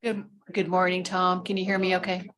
Good morning, Tom. Can you hear me okay?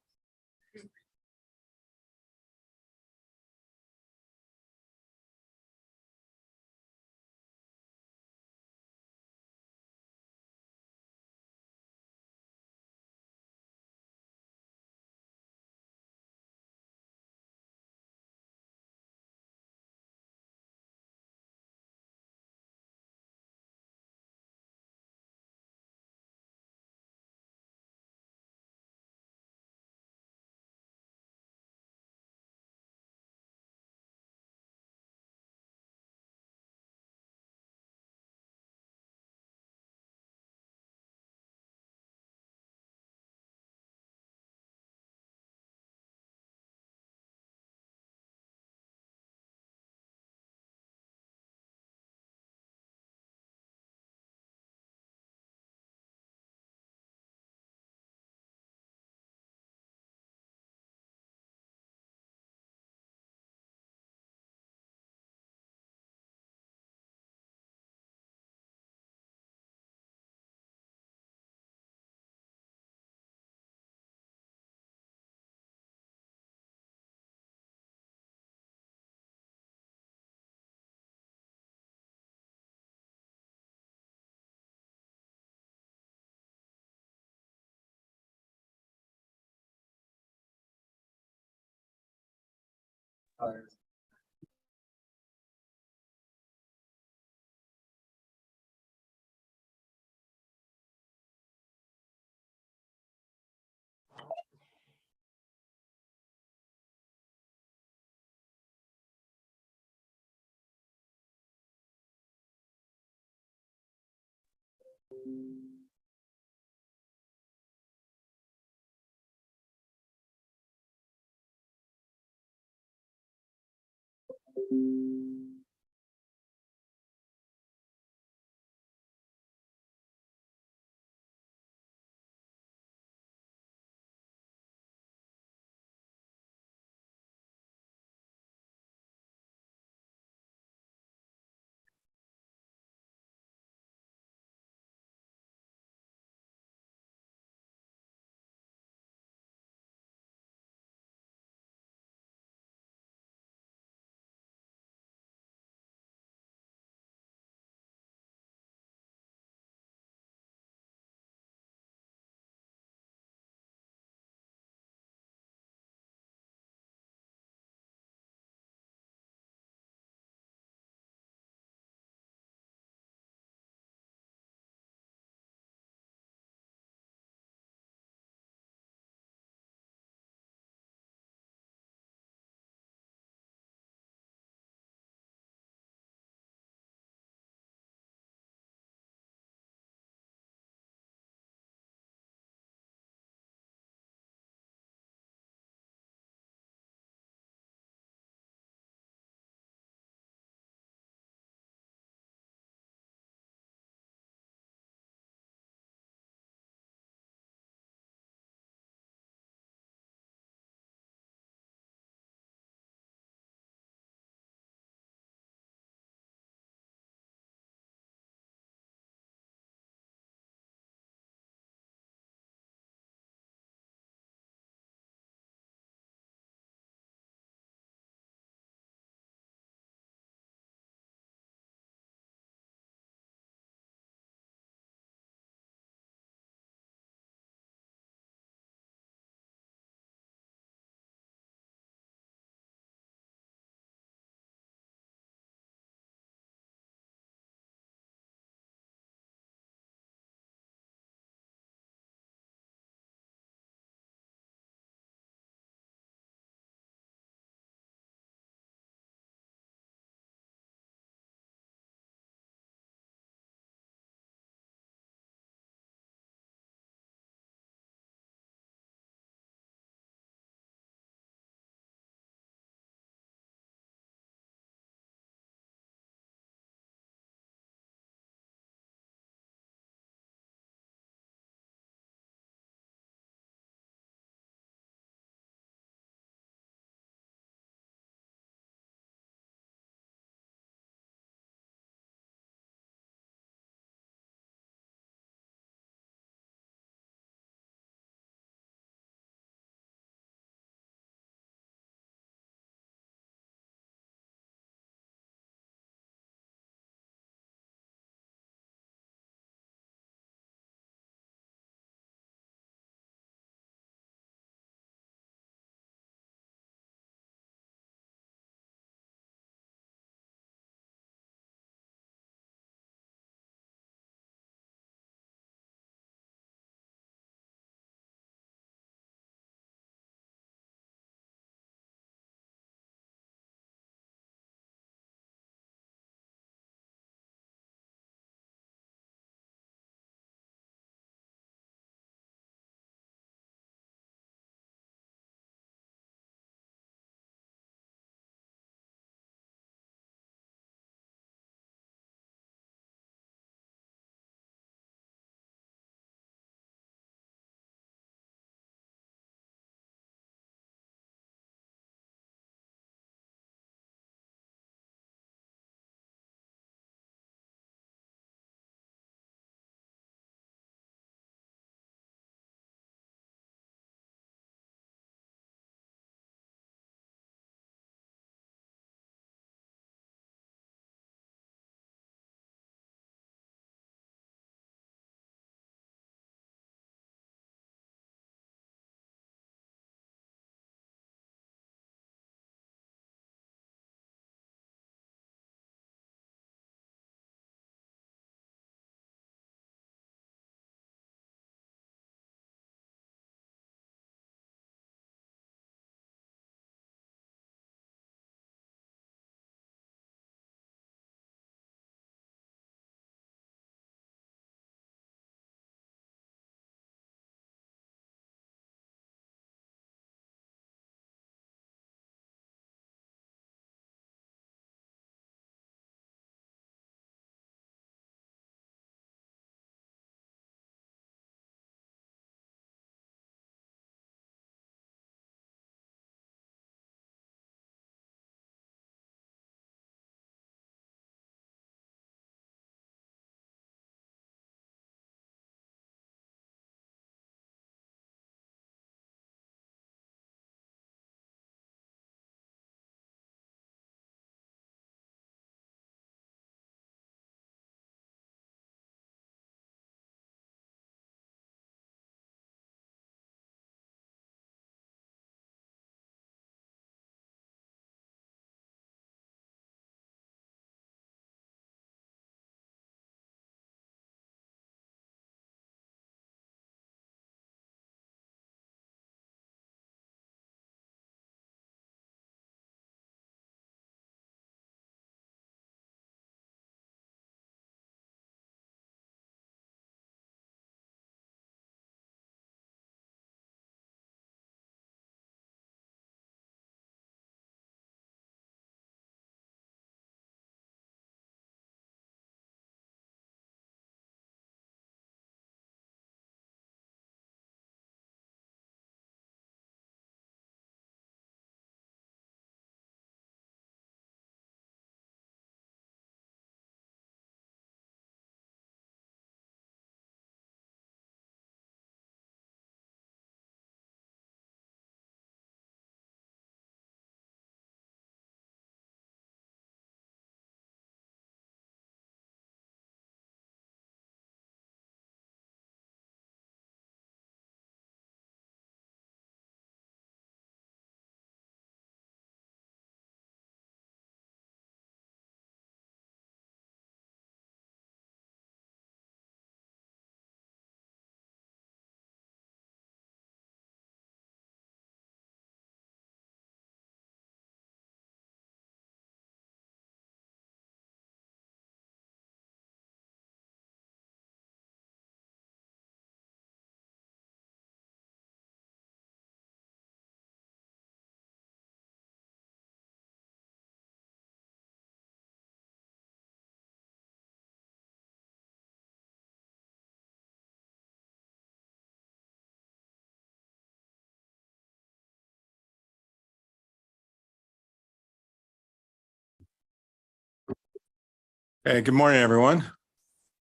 Hey, good morning, everyone.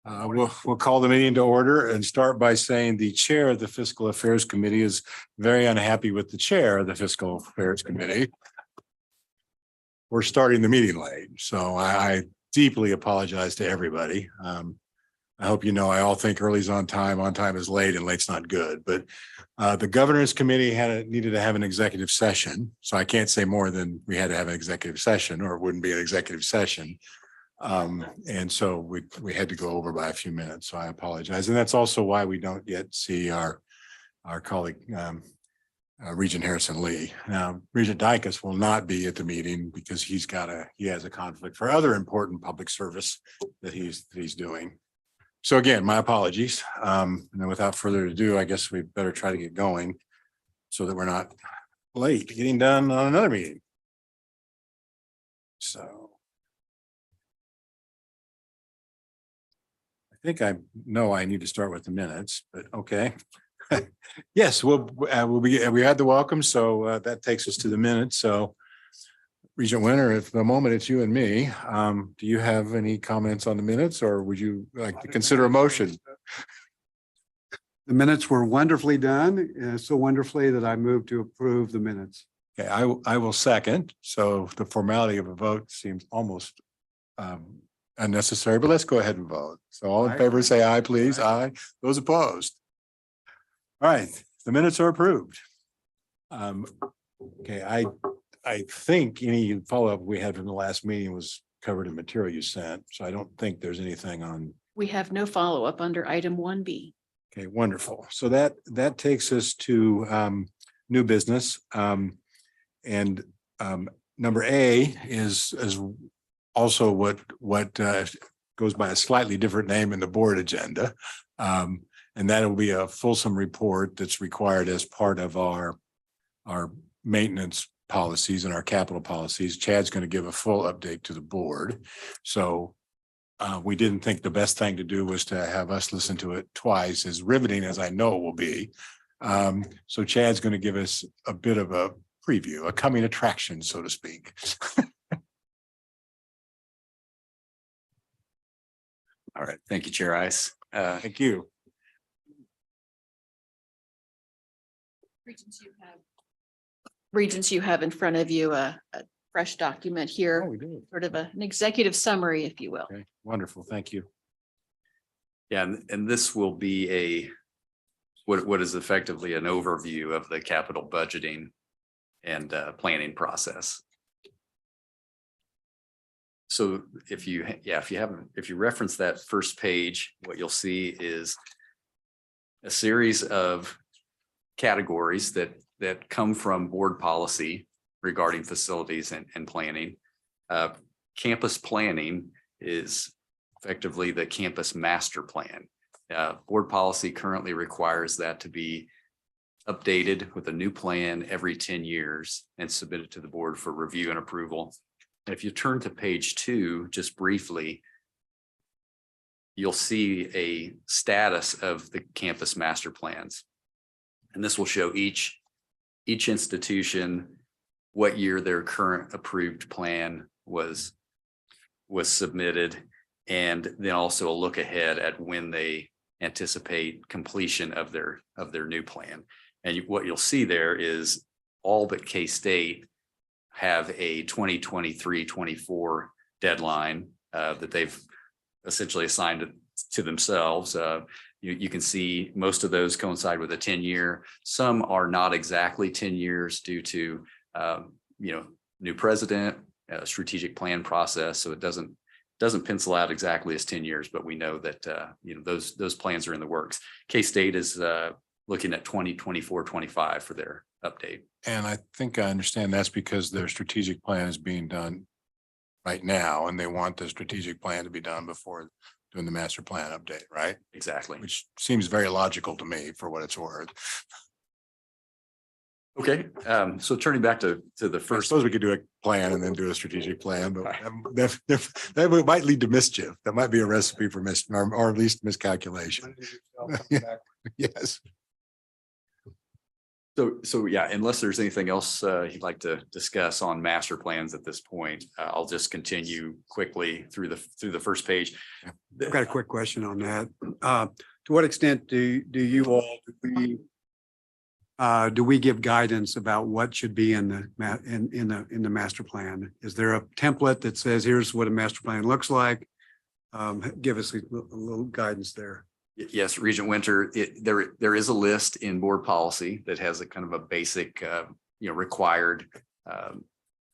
We'll call the meeting to order and start by saying the chair of the Fiscal Affairs Committee is very unhappy with the chair of the Fiscal Affairs Committee. We're starting the meeting late, so I deeply apologize to everybody. I hope you know I all think early's on time is late, and late's not good. But the Governors Committee needed to have an executive session, so I can't say more than we had to have an executive session, or it wouldn't be an executive session. And so we had to go over by a few minutes, so I apologize. And that's also why we don't yet see our colleague, Regent Harrison Lee. Now, Regent Dykus will not be at the meeting because he has a conflict for other important public service that he's doing. So again, my apologies. And then without further ado, I guess we better try to get going so that we're not late getting done on another meeting. So. I think I know I need to start with the minutes, but okay. Yes, we had the welcome, so that takes us to the minutes. So Regent Winter, at the moment it's you and me. Do you have any comments on the minutes, or would you like to consider a motion? The minutes were wonderfully done, so wonderfully that I moved to approve the minutes. Okay, I will second. So the formality of a vote seems almost unnecessary, but let's go ahead and vote. So all in favor, say aye, please. Aye. Those opposed. All right, the minutes are approved. Okay, I think any follow-up we had from the last meeting was covered in material you sent, so I don't think there's anything on. We have no follow-up under item 1B. Okay, wonderful. So that takes us to new business. And number A is also what goes by a slightly different name in the board agenda. And that will be a fulsome report that's required as part of our maintenance policies and our capital policies. Chad's going to give a full update to the board. So we didn't think the best thing to do was to have us listen to it twice, as riveting as I know it will be. So Chad's going to give us a bit of a preview, a coming attraction, so to speak. All right. Thank you, Chair Ice. Thank you. Regents, you have in front of you a fresh document Oh, here, we do. sort of an executive summary, if you will. Okay, wonderful. Thank you. Yeah, and this will be what is effectively an overview of the capital budgeting and planning process. So if you reference that first page, what you'll see is a series of categories that come from board policy regarding facilities and planning. Campus planning is effectively the campus master plan. Board policy currently requires that to be updated with a new plan every 10 years and submitted to the board for review and approval. If you turn to page 2, just briefly, you'll see a status of the campus master plans. And this will show each institution, what year their current approved plan was submitted, and then also a look ahead at when they anticipate completion of their new plan. And what you'll see there is all but K-State have a 2023-24 deadline that they've essentially assigned to themselves. You can see most of those coincide with a 10-year. Some are not exactly 10 years due to new president, strategic plan process. So it doesn't pencil out exactly as 10 years, but we know that those plans are in the works. K-State is looking at 2024-25 for their update. And I think I understand that's because their strategic plan is being done right now, and they want the strategic plan to be done before doing the master plan update, right? Exactly. Which seems very logical to me, for what it's worth. Okay, so turning back to the I first. suppose we could do a plan and then do a strategic plan, but that might lead to mischief. That might be a recipe for or at least miscalculation. Yes. So yeah, unless there's anything else you'd like to discuss on master plans at this point, I'll just continue quickly through the first page. I've got a quick question on that. To what extent do you all, do we give guidance about what should be in the master plan? Is there a template that says, here's what a master plan looks like? Give us a little guidance there. Yes, Regent Winter, there is a list in board policy that has a kind of a basic, required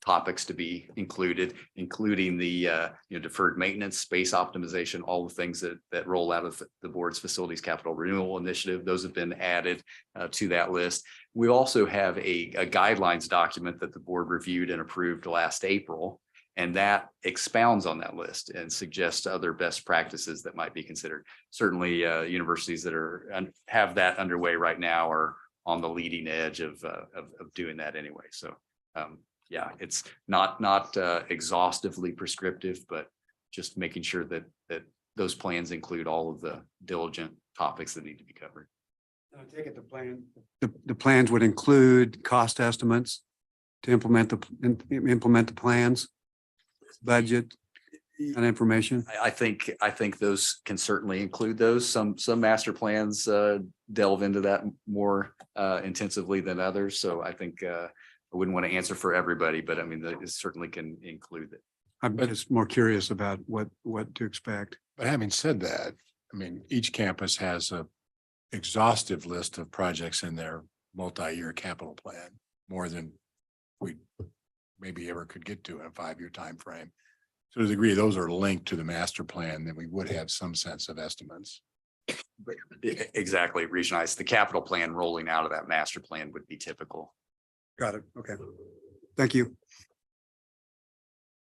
topics to be included, including the deferred maintenance, space optimization, all the things that roll out of the board's facilities capital renewal initiative. Those have been added to that list. We also have a guidelines document that the board reviewed and approved last April. And that expounds on that list and suggests other best practices that might be considered. Certainly, universities that have that underway right now are on the leading edge of doing that anyway. So, yeah, it's not exhaustively prescriptive, but just making sure that those plans include all of the diligent topics that need to be covered. I take it the plans would include cost estimates to implement the plans, budget and information. I think those can certainly include those. Some master plans delve into that more intensively than others. So I think I wouldn't want to answer for everybody, but I mean, it certainly can include it. I'm just more curious about what to expect. But having said that, I mean, each campus has a exhaustive list of projects in their multi-year capital plan, more than we maybe ever could get to in a 5-year time frame. So to the degree those are linked to the master plan, then we would have some sense of estimates. Exactly, regionalized. The capital plan rolling out of that master plan would be typical. Got it. Okay. Thank you.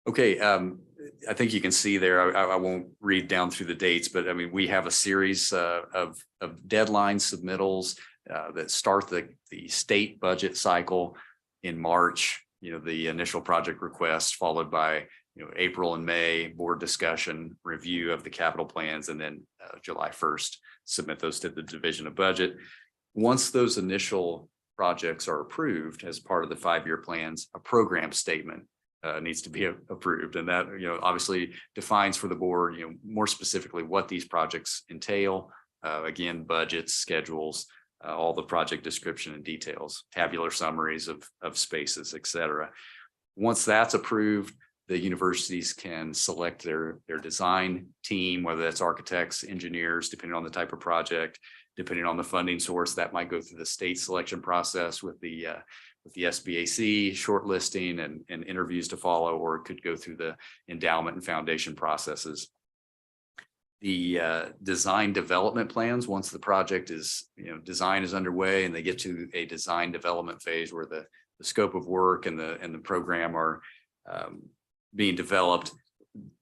Okay, I think you can see there, I won't read down through the dates, but I mean, we have a series of deadline submittals that start the state budget cycle in March, the initial project request followed by, April and May board discussion, review of the capital plans, and then July 1st, submit those to the Division of Budget. Once those initial projects are approved as part of the 5-year plans, a program statement needs to be approved. And that, obviously defines for the board, more specifically what these projects entail. Again, budgets, schedules, all the project description and details, tabular summaries of spaces, et cetera. Once that's approved, the universities can select their design team, whether that's architects, engineers, depending on the type of project, depending on the funding source. That might go through the state selection process with the SBAC shortlisting and interviews to follow, or it could go through the endowment and foundation processes. The design development plans, once the project is, design is underway and they get to a design development phase where the scope of work and the program are being developed,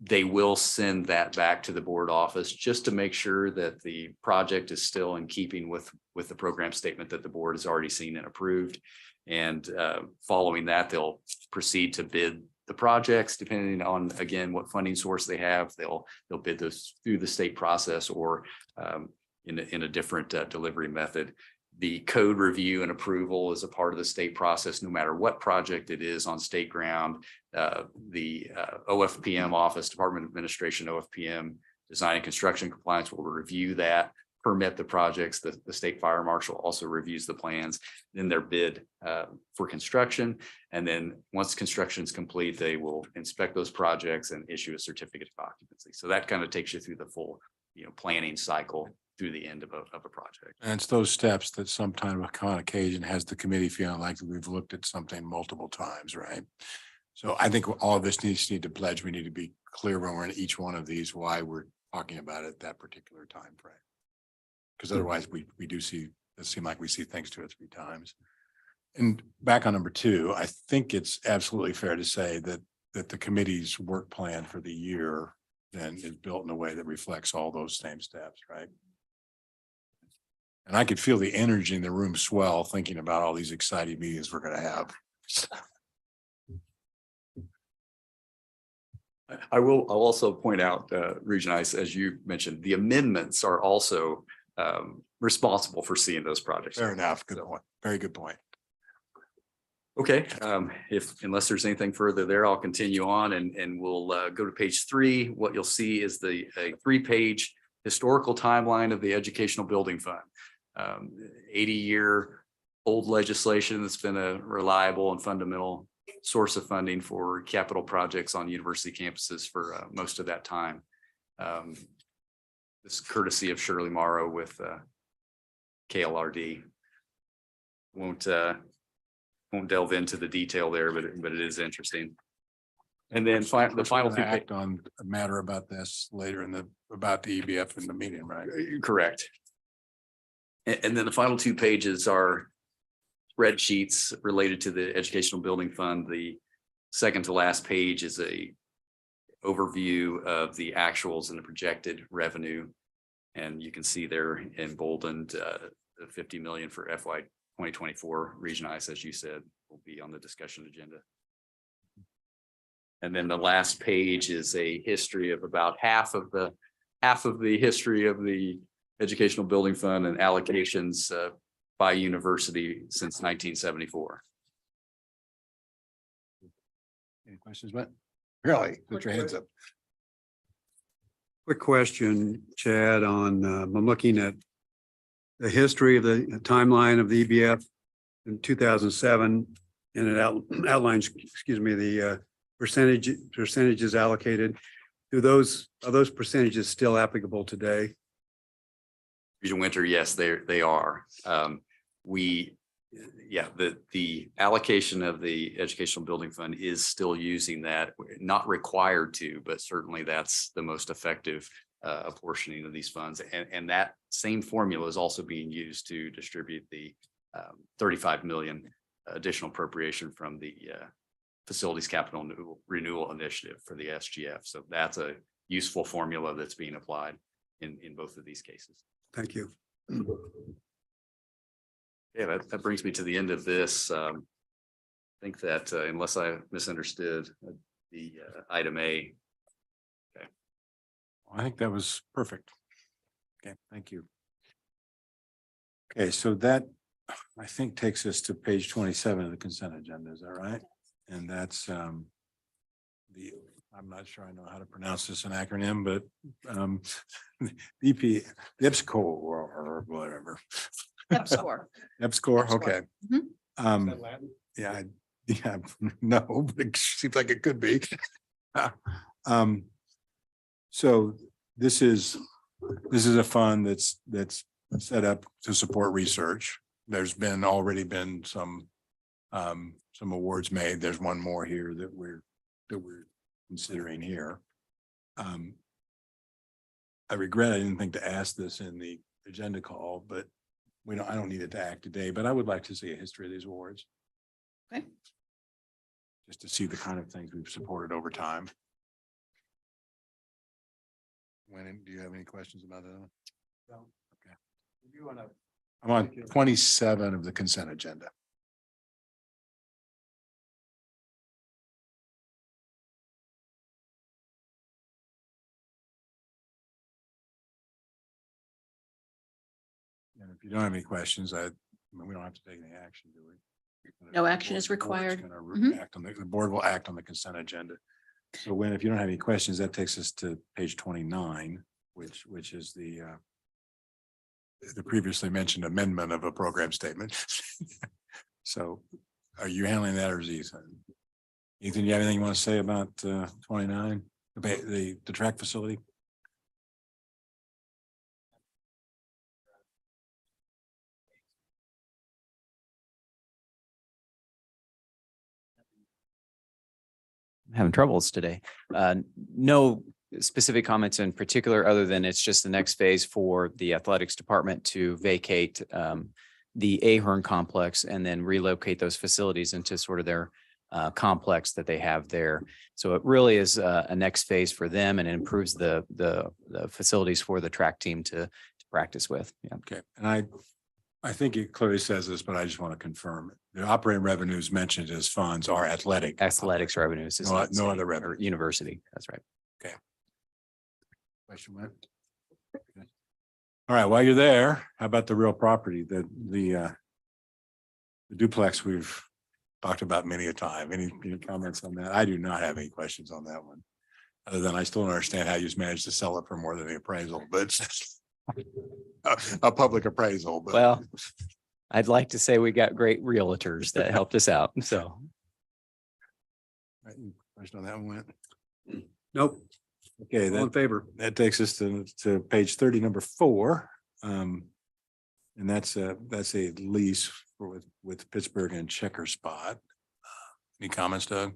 they will send that back to the board office just to make sure that the project is still in keeping with the program statement that the board has already seen and approved. And following that, they'll proceed to bid the projects, depending on, again, what funding source they have. They'll bid those through the state process or in a different delivery method. The code review and approval is a part of the state process, no matter what project it is on state ground. The OFPM office, Department of Administration, OFPM, Design and Construction Compliance will review that, permit the projects. The state fire marshal also reviews the plans, then they're bid for construction. And then once construction is complete, they will inspect those projects and issue a certificate of occupancy. So that kind of takes you through the full, planning cycle through the end of a project. And it's those steps that sometime on occasion has the committee feeling like we've looked at something multiple times, right? So I think all of this needs to pledge. We need to be clear when we're in each one of these, why we're talking about it at that particular time frame. Because otherwise we do see, it seems like we see things 2 or 3 times. And back on number 2, I think it's absolutely fair to say that the committee's work plan for the year then is built in a way that reflects all those same steps, right? And I could feel the energy in the room swell thinking about all these exciting meetings we're going to have. I'll also point out, Region Ice, as you mentioned, the amendments are also responsible for seeing those projects. Fair enough. Good So- point. Very good point. Okay, unless there's anything further there, I'll continue on and we'll go to page 3. What you'll see is a 3-page historical timeline of the Educational Building Fund. 80-year old legislation that's been a reliable and fundamental source of funding for capital projects on university campuses for most of that time. This is courtesy of Shirley Morrow with KLRD. Won't delve into the detail there, but it is interesting. And then the final We're gonna thing, act on a matter about this later about the EBF in the meeting, right? correct. And then the final 2 pages are spreadsheets related to the Educational Building Fund. The second to last page is a overview of the actuals and the projected revenue. And you can see there emboldened the 50 million for FY 2024 regionalized, as you said, will be on the discussion agenda. And then the last page is a history of about half of the history of the Educational Building Fund and allocations by university since 1974. Any questions, Matt? Really? Put your hands up. Quick question, Chad, on, I'm looking at the history of the timeline of the EBF in 2007, and it outlines, the percentages allocated. Are those percentages still applicable today? Regent Winter, yes, they are. The allocation of the Educational Building Fund is still using that, not required to, but certainly that's the most effective apportioning of these funds. And that same formula is also being used to distribute the 35 million additional appropriation from the Facilities Capital Renewal Initiative for the SGF. So that's a useful formula that's being applied in both of these cases. Thank you. Yeah, that brings me to the end of this. I think that unless I misunderstood the item A. I think that was perfect. Okay, thank you. Okay, so that I think takes us to page 27 of the consent agenda. Is that right? And that's I'm not sure I know how to pronounce this an acronym, but EPSCO or whatever. EPSCOR. EPSCOR, EPSCOR. okay. Yeah, no, but it seems like it could be. So this is a fund that's set up to support research. There's already been some awards made. There's one more here that we're considering here. I regret I didn't think to ask this in the agenda call, but I don't need it to act today, but I would like to see a history of these awards. Okay. Just to see the kind of things we've supported over time. Do you have any questions about that? No. Okay. I'm on 27 of the consent agenda. And if you don't have any questions, we don't have to take any action, do we? No action is The board's required. gonna Mhm. act on the board will act on the consent agenda. So if you don't have any questions, that takes us to page 29, which is the previously mentioned amendment of a program statement. So are you handling that, or is Ethan? Ethan, you have anything you want to say about 29, the track facility? Having troubles today. No specific comments in particular, other than it's just the next phase for the athletics department to vacate the Ahern complex and then relocate those facilities into sort of their complex that they have there. So it really is a next phase for them, and it improves the facilities for the track team to practice with. Yeah. Okay, and I think it clearly says this, but I just want to confirm. The operating revenues mentioned as funds are athletic. Athletics revenues is not No city other or revenue. university. That's right. Question went. All right, while you're there, how about the real property, the duplex we've talked about many a time? Any comments on that? I do not have any questions on that one. Other than I still don't understand how you managed to sell it for more than the appraisal, but a public appraisal, but. Well, I'd like to say we got great realtors that helped us out. So Right, any question on that one went? Nope. Okay, All in that, favor? that takes us to page 30, number 4. And that's a lease with Pittsburgh and Checker Spot. Any comments, Doug?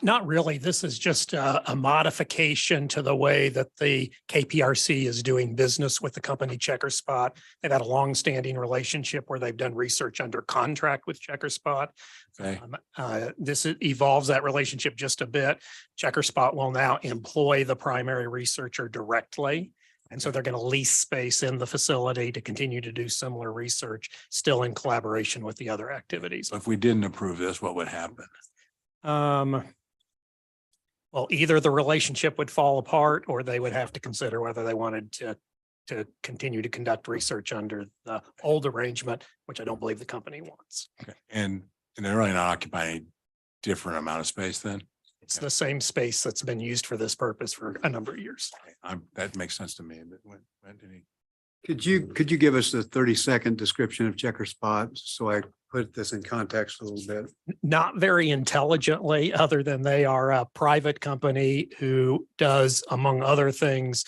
Not really. This is just a modification to the way that the KPRC is doing business with the company Checker Spot. They've had a longstanding relationship where they've done research under contract with Checker Spot. Okay, This evolves that relationship just a bit. Checker Spot will now employ the primary researcher directly. And so they're going to lease space in the facility to continue to do similar research, still in collaboration with the other activities. so if we didn't approve this, what would happen? Well, either the relationship would fall apart or they would have to consider whether they wanted to continue to conduct research under the old arrangement, which I don't believe the company wants. Okay, and they're really not occupying a different amount of space then? It's the same space that's been used for this purpose for a number of years. Okay, that makes sense to me, but when did he? Could you give us the 30-second description of Checker Spot so I put this in context a little bit? Not very intelligently, other than they are a private company who does, among other things,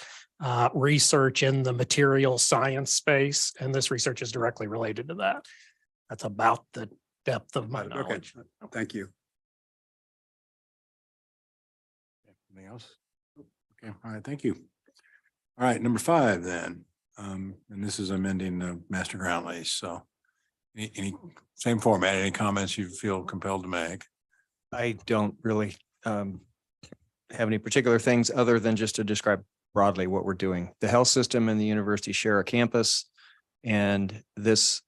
research in the material science space. And this research is directly related to that. That's about the depth of my Okay, knowledge. thank you. Anything else? Okay, all right, thank you. All right, number 5 then. And this is amending the master ground lease, so any same format, any comments you feel compelled to make? I don't really have any particular things other than just to describe broadly what we're doing. The health system and the university share a campus. And this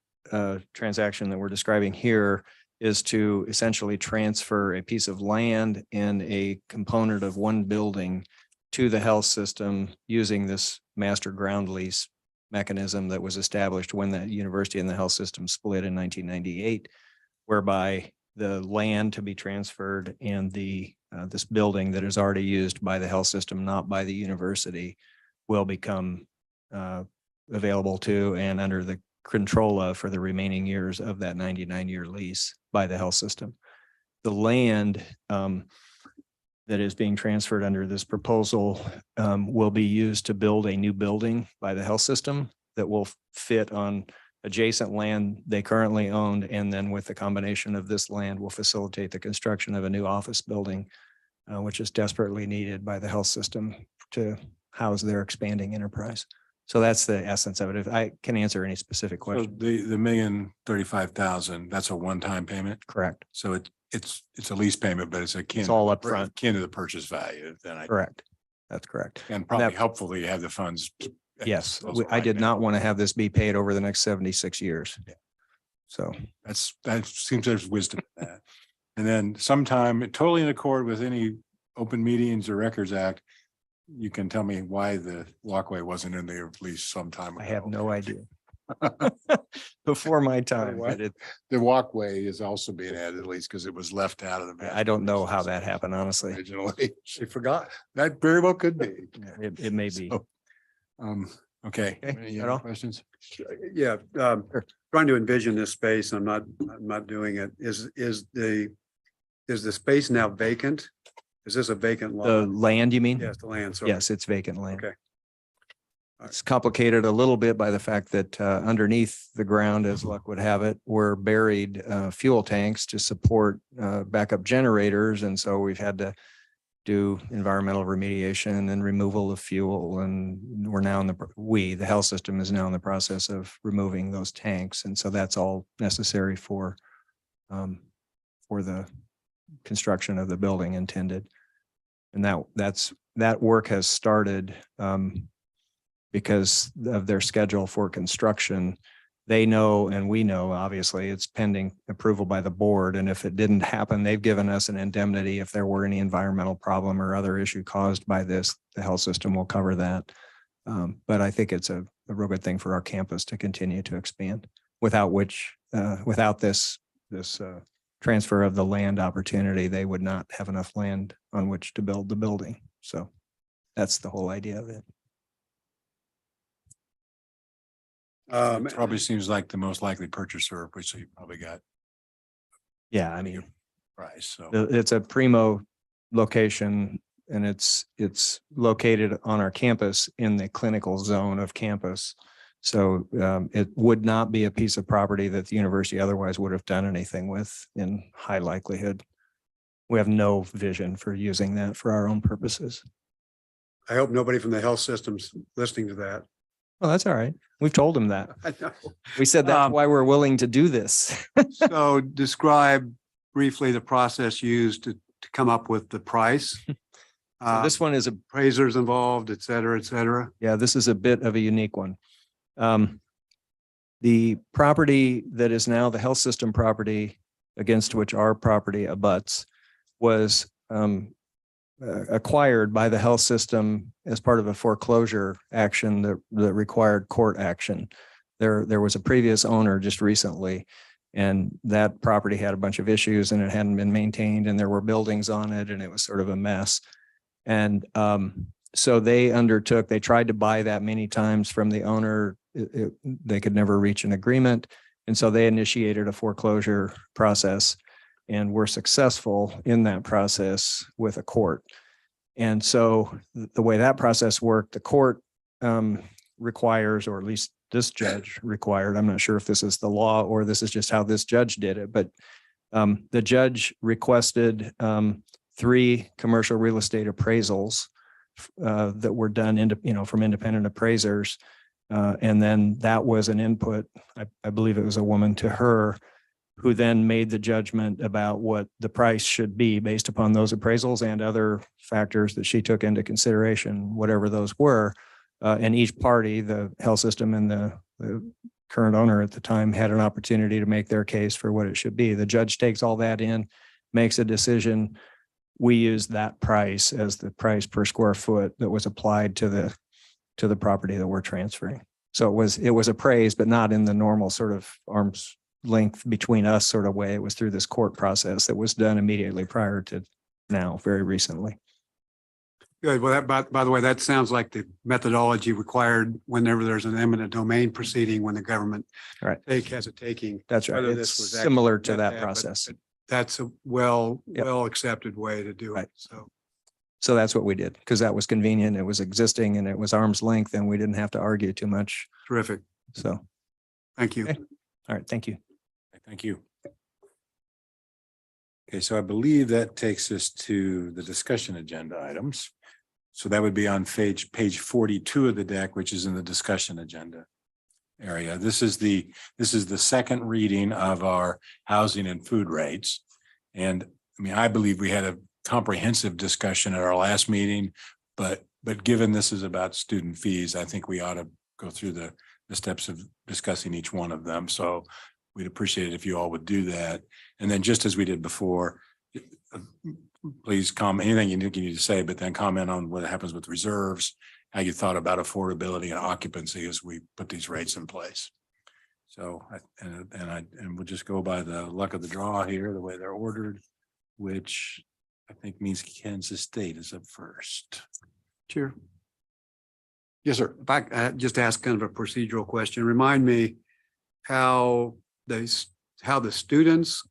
transaction that we're describing here is to essentially transfer a piece of land and a component of one building to the health system using this master ground lease mechanism that was established when the university and the health system split in 1998, whereby the land to be transferred and the this building that is already used by the health system, not by the university, will become available to and under the control of for the remaining years of that 99-year lease by the health system. The land that is being transferred under this proposal will be used to build a new building by the health system that will fit on adjacent land they currently owned. And then with the combination of this land will facilitate the construction of a new office building, which is desperately needed by the health system to house their expanding enterprise. So that's the essence of it. If I can answer any specific So question. the $1,035,000, that's a one-time payment? Correct. So it's a lease payment, but it's akin. It's all upfront. Akin to the purchase value, then Correct. That's correct. and probably that- helpful that you have the funds. Yes, Those are I right did now. not want to have this be paid over the next 76 years. Yeah. So That seems there's wisdom in that. And then sometime, totally in accord with any Open Meetings or Records Act, you can tell me why the walkway wasn't in the lease sometime I ago. have no idea. Before my time, What? but it, The walkway is also being added at least because it was left out of the. I don't know how that happened, honestly. Originally, she forgot. That very well could be. It may be. So, okay. Okay, Any at other all? questions? Yeah, trying to envision this space. I'm not doing it. Is the space now vacant? Is this a vacant The lot? land, you mean? Yes, the land. Sorry. Yes, it's vacant land. Okay. It's complicated a little bit by the fact that underneath the ground, as luck would have it, were buried fuel tanks to support backup generators. And so we've had to do environmental remediation and removal of fuel. And we're now the health system is now in the process of removing those tanks. And so that's all necessary for the construction of the building intended. And that work has started because of their schedule for construction. They know, and we know, obviously, it's pending approval by the board. And if it didn't happen, they've given us an indemnity. If there were any environmental problem or other issue caused by this, the health system will cover that. But I think it's a real good thing for our campus to continue to expand, without which, without this transfer of the land opportunity, they would not have enough land on which to build the building. So that's the whole idea of it. It probably seems like the most likely purchaser, which you probably got Yeah, I mean, price, so. it's a primo location, and it's located on our campus in the clinical zone of campus. So it would not be a piece of property that the university otherwise would have done anything with in high likelihood. We have no vision for using that for our own purposes. I hope nobody from the health system's listening to that. Well, that's all right. We've told them that. I know. We said that's why we're willing to do this. So describe briefly the process used to come up with the price. So this one is Appraisers involved, et cetera, et cetera. Yeah, this is a bit of a unique one. The property that is now the health system property against which our property abuts was acquired by the health system as part of a foreclosure action that required court action. There was a previous owner just recently, and that property had a bunch of issues and it hadn't been maintained, and there were buildings on it, and it was sort of a mess. And so they tried to buy that many times from the owner. They could never reach an agreement. And so they initiated a foreclosure process and were successful in that process with a court. And so the way that process worked, the court requires, or at least this judge required, I'm not sure if this is the law or this is just how this judge did it, but the judge requested 3 commercial real estate appraisals that were done from independent appraisers. And then that was an input. I believe it was a woman to her, who then made the judgment about what the price should be based upon those appraisals and other factors that she took into consideration, whatever those were. And each party, the health system and the current owner at the time, had an opportunity to make their case for what it should be. The judge takes all that in, makes a decision. We use that price as the price per square foot that was applied to the property that we're transferring. So it was appraised, but not in the normal sort of arm's length between us sort of way. It was through this court process that was done immediately prior to now, very recently. Good. Well, by the way, that sounds like the methodology required whenever there's an eminent domain proceeding, when the government Right. has a taking. That's right. Whether It's this was actually similar to meant that but process. That's a well Yep. accepted way to do it. Right. So So that's what we did, because that was convenient. It was existing and it was arm's length, and we didn't have to argue too much. terrific. So, Thank you. Okay. all right, thank you. Thank you. Okay, so I believe that takes us to the discussion agenda items. So that would be on page 42 of the deck, which is in the discussion agenda area. This is the second reading of our housing and food rates. And I mean, I believe we had a comprehensive discussion at our last meeting, but given this is about student fees, I think we ought to go through the steps of discussing each one of them. So we'd appreciate it if you all would do that. And then, just as we did before, please comment anything you need to say, but then comment on what happens with reserves, how you thought about affordability and occupancy as we put these rates in place. So, we'll just go by the luck of the draw here, the way they're ordered, which I think means Kansas State is up first. Sure. Yes, sir. If I just ask kind of a procedural question, remind me how the students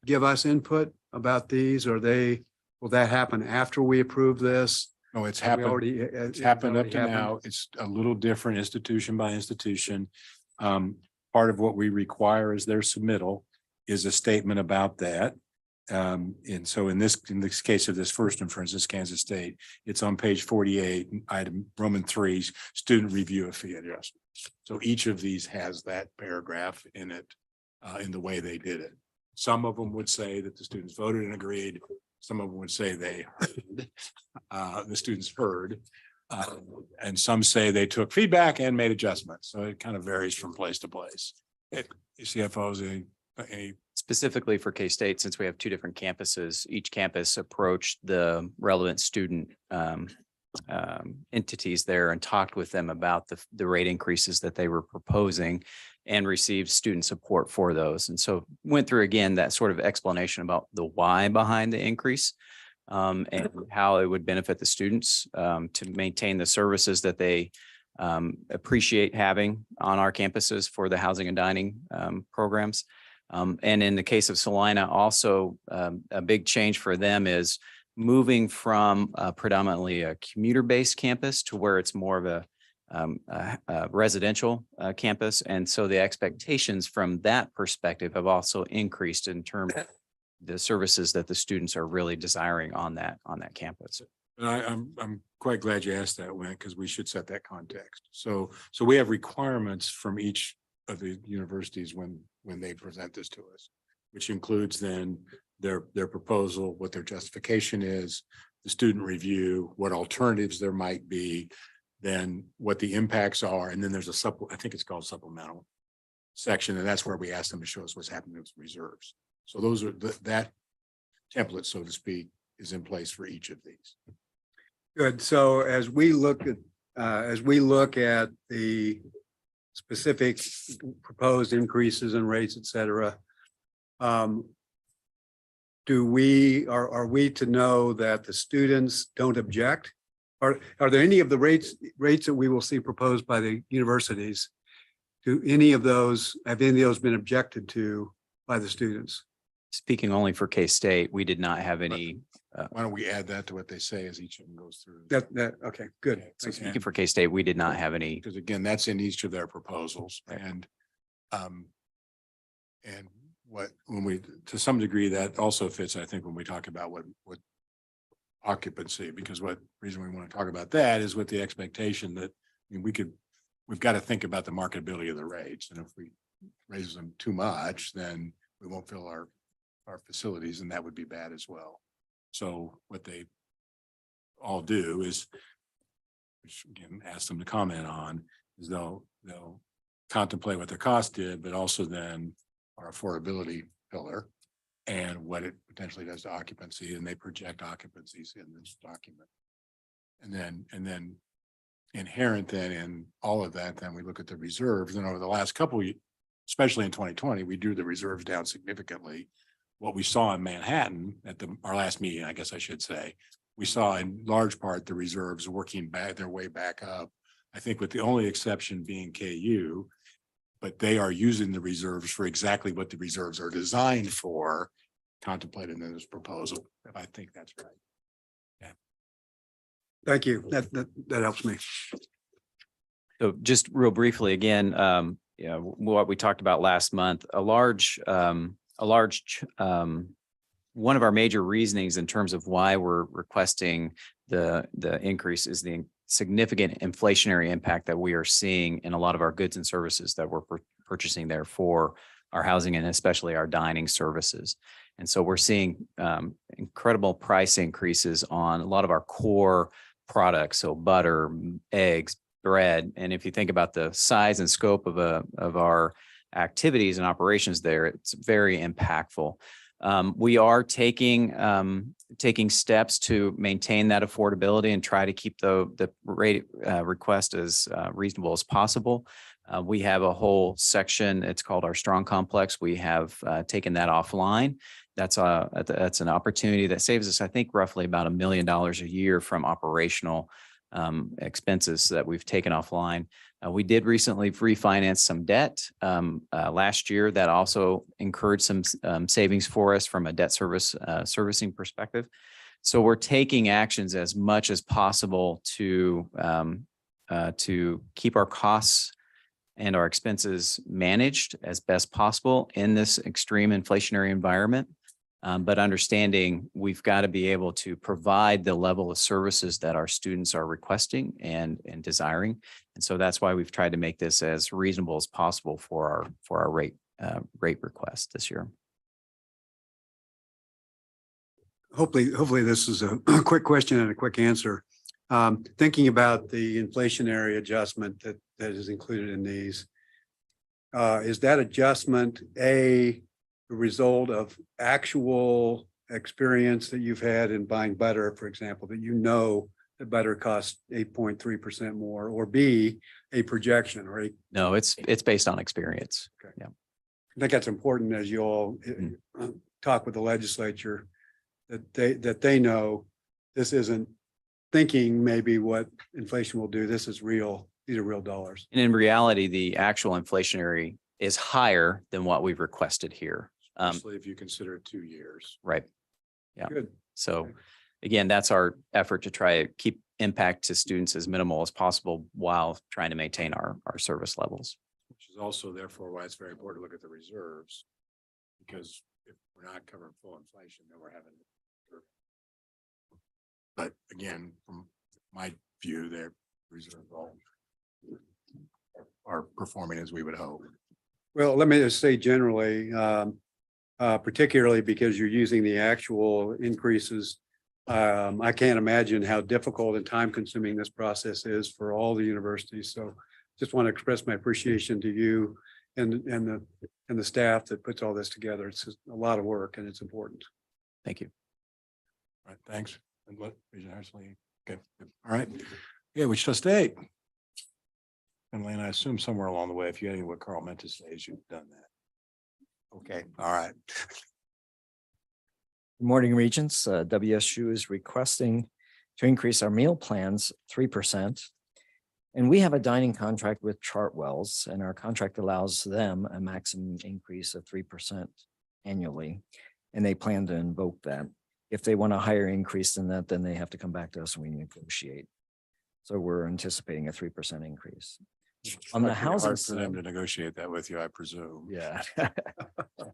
give us input about these, or will that happen after we approve this? No, it's Have we happened. already- It's happened up already to happened? now. It's a little different institution by institution. Part of what we require is their submittal is a statement about that. And so in this case of this first one, for instance, Kansas State, it's on page 48, item Roman 3, student review of fee adjustments. So each of these has that paragraph in it, in the way they did it. Some of them would say that the students voted and agreed. Some of them would say they heard, the students heard. And some say they took feedback and made adjustments. So it kind of varies from place to place. CFOs, Specifically for K-State, since we have 2 different campuses, each campus approached the relevant student entities there and talked with them about the rate increases that they were proposing and received student support for those. And so went through again that sort of explanation about the why behind the increase and how it would benefit the students to maintain the services that they appreciate having on our campuses for the housing and dining programs. And in the case of Salina, also a big change for them is moving from predominantly a commuter-based campus to where it's more of a residential campus. And so the expectations from that perspective have also increased in terms of the services that the students are really desiring on that campus. And I'm quite glad you asked that, Wayne, because we should set that context. So we have requirements from each of the universities when they present this to us, which includes then their proposal, what their justification is, the student review, what alternatives there might be, then what the impacts are, and then there's I think it's called supplemental section, and that's where we ask them to show us what's happening with reserves. So those are that template, so to speak, is in place for each of these. Good. So as we look at the specific proposed increases in rates, et cetera, are we to know that the students don't object? Are there any of the rates that we will see proposed by the universities? Have any of those been objected to by the students? Speaking only for K-State, we did not have any. Why don't we add that to what they say as each of them goes through? Okay, good. Yeah, Thanks. Speaking for K-State, we did not have any. Because again, that's in each of their proposals and when we, to some degree, that also fits, I think, when we talk about what occupancy, because what reason we want to talk about that is with the expectation that, I mean, we've got to think about the marketability of the rates. And if we raise them too much, then we won't fill our facilities, and that would be bad as well. So what they all do is, which again, ask them to comment on, is they'll contemplate what their cost did, but also then our affordability pillar and what it potentially does to occupancy, and they project occupancies in this document. And then inherent then in all of that, then we look at the reserves, and over the last couple of years, especially in 2020, we drew the reserves down significantly. What we saw in Manhattan at our last meeting, I guess I should say, we saw in large part the reserves working back their way back up. I think with the only exception being KU, but they are using the reserves for exactly what the reserves are designed for, contemplated in this proposal. I think that's right. Yeah. Thank you. That helps me. So just real briefly, again, what we talked about last month, one of our major reasonings in terms of why we're requesting the increase is the significant inflationary impact that we are seeing in a lot of our goods and services that we're purchasing there for our housing and especially our dining services. And so we're seeing incredible price increases on a lot of our core products. So butter, eggs, bread. And if you think about the size and scope of our activities and operations there, it's very impactful. We are taking steps to maintain that affordability and try to keep the rate request as reasonable as possible. We have a whole section, it's called our Strong Complex. We have taken that offline. That's an opportunity that saves us, I think, roughly about $1 million a year from operational expenses that we've taken offline. We did recently refinance some debt last year that also incurred some savings for us from a debt servicing perspective. So we're taking actions as much as possible to keep our costs and our expenses managed as best possible in this extreme inflationary environment. But understanding we've got to be able to provide the level of services that our students are requesting and desiring. And so that's why we've tried to make this as reasonable as possible for our rate request this year. Hopefully this is a quick question and a quick answer. Thinking about the inflationary adjustment that is included in these, is that adjustment a result of actual experience that you've had in buying butter, for example, that you know it better cost 8.3% more, or B, a projection, or No, it's based on experience. I think that's important as you all talk with the legislature, that they know this isn't thinking maybe what inflation will do. This is real. These are real dollars. And in reality, the actual inflationary is higher than what we've requested here. Especially if you consider 2 years. Right. Yeah. Good. So Okay. again, that's our effort to try to keep impact to students as minimal as possible while trying to maintain our service levels. Which is also therefore why it's very important to look at the reserves. Because if we're not covering full inflation, then we're having. But again, from my view, their reserve all are performing as we would hope. Well, let me just say generally, particularly because you're using the actual increases. I can't imagine how difficult and time consuming this process is for all the universities. So just want to express my appreciation to you and the staff that puts all this together. It's just a lot of work and it's important. Thank you. All right, thanks. And what, Regent Harsley? Okay, good. All right. Yeah, Wichita State. And Lane, I assume somewhere along the way, if you had what Carl meant to say, is you've done that. Okay, all right. Good morning, Regents. WSU is requesting to increase our meal plans 3%. And we have a dining contract with Chartwells, and our contract allows them a maximum increase of 3% annually. And they plan to invoke that. If they want a higher increase than that, then they have to come back to us and we negotiate. So we're anticipating a 3% increase. On the Probably housing hard for them side- to negotiate that with you, I presume. Yeah.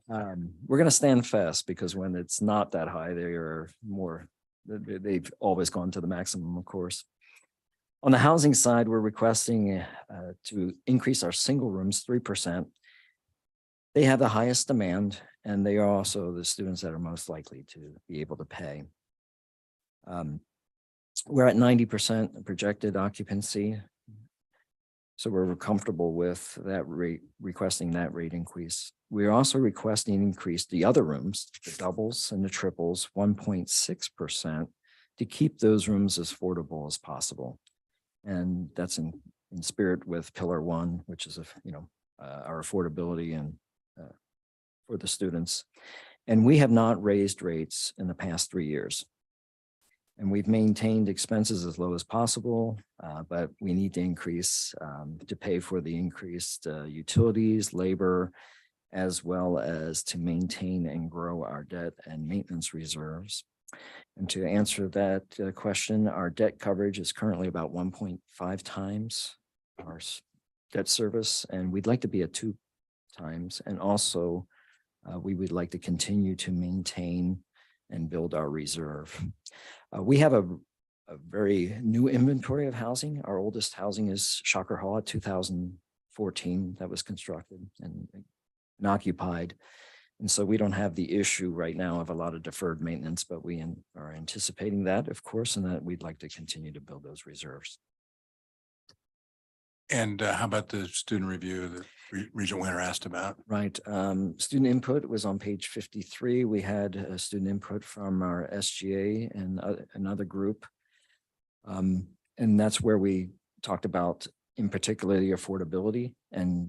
We're going to stand fast because when it's not that high, they are more, they've always gone to the maximum, of course. On the housing side, we're requesting to increase our single rooms 3%. They have the highest demand and they are also the students that are most likely to be able to pay. We're at 90% projected occupancy. So we're comfortable with that rate, requesting that rate increase. We're also requesting increase the other rooms, the doubles and the triples, 1.6% to keep those rooms as affordable as possible. And that's in spirit with Pillar 1, which is, our affordability and for the students. And we have not raised rates in the past 3 years. And we've maintained expenses as low as possible, but we need to increase to pay for the increased utilities, labor, as well as to maintain and grow our debt and maintenance reserves. And to answer that question, our debt coverage is currently about 1.5 times our debt service, and we'd like to be at 2 times. And also, we would like to continue to maintain and build our reserve. We have a very new inventory of housing. Our oldest housing is Shocker Hall at 2014 that was constructed and occupied. And so we don't have the issue right now of a lot of deferred maintenance, but we are anticipating that, of course, and that we'd like to continue to build those reserves. And how about the student review that Regent Winter asked about? Right. Student input was on page 53. We had student input from our SGA and another group. And that's where we talked about, in particular, the affordability and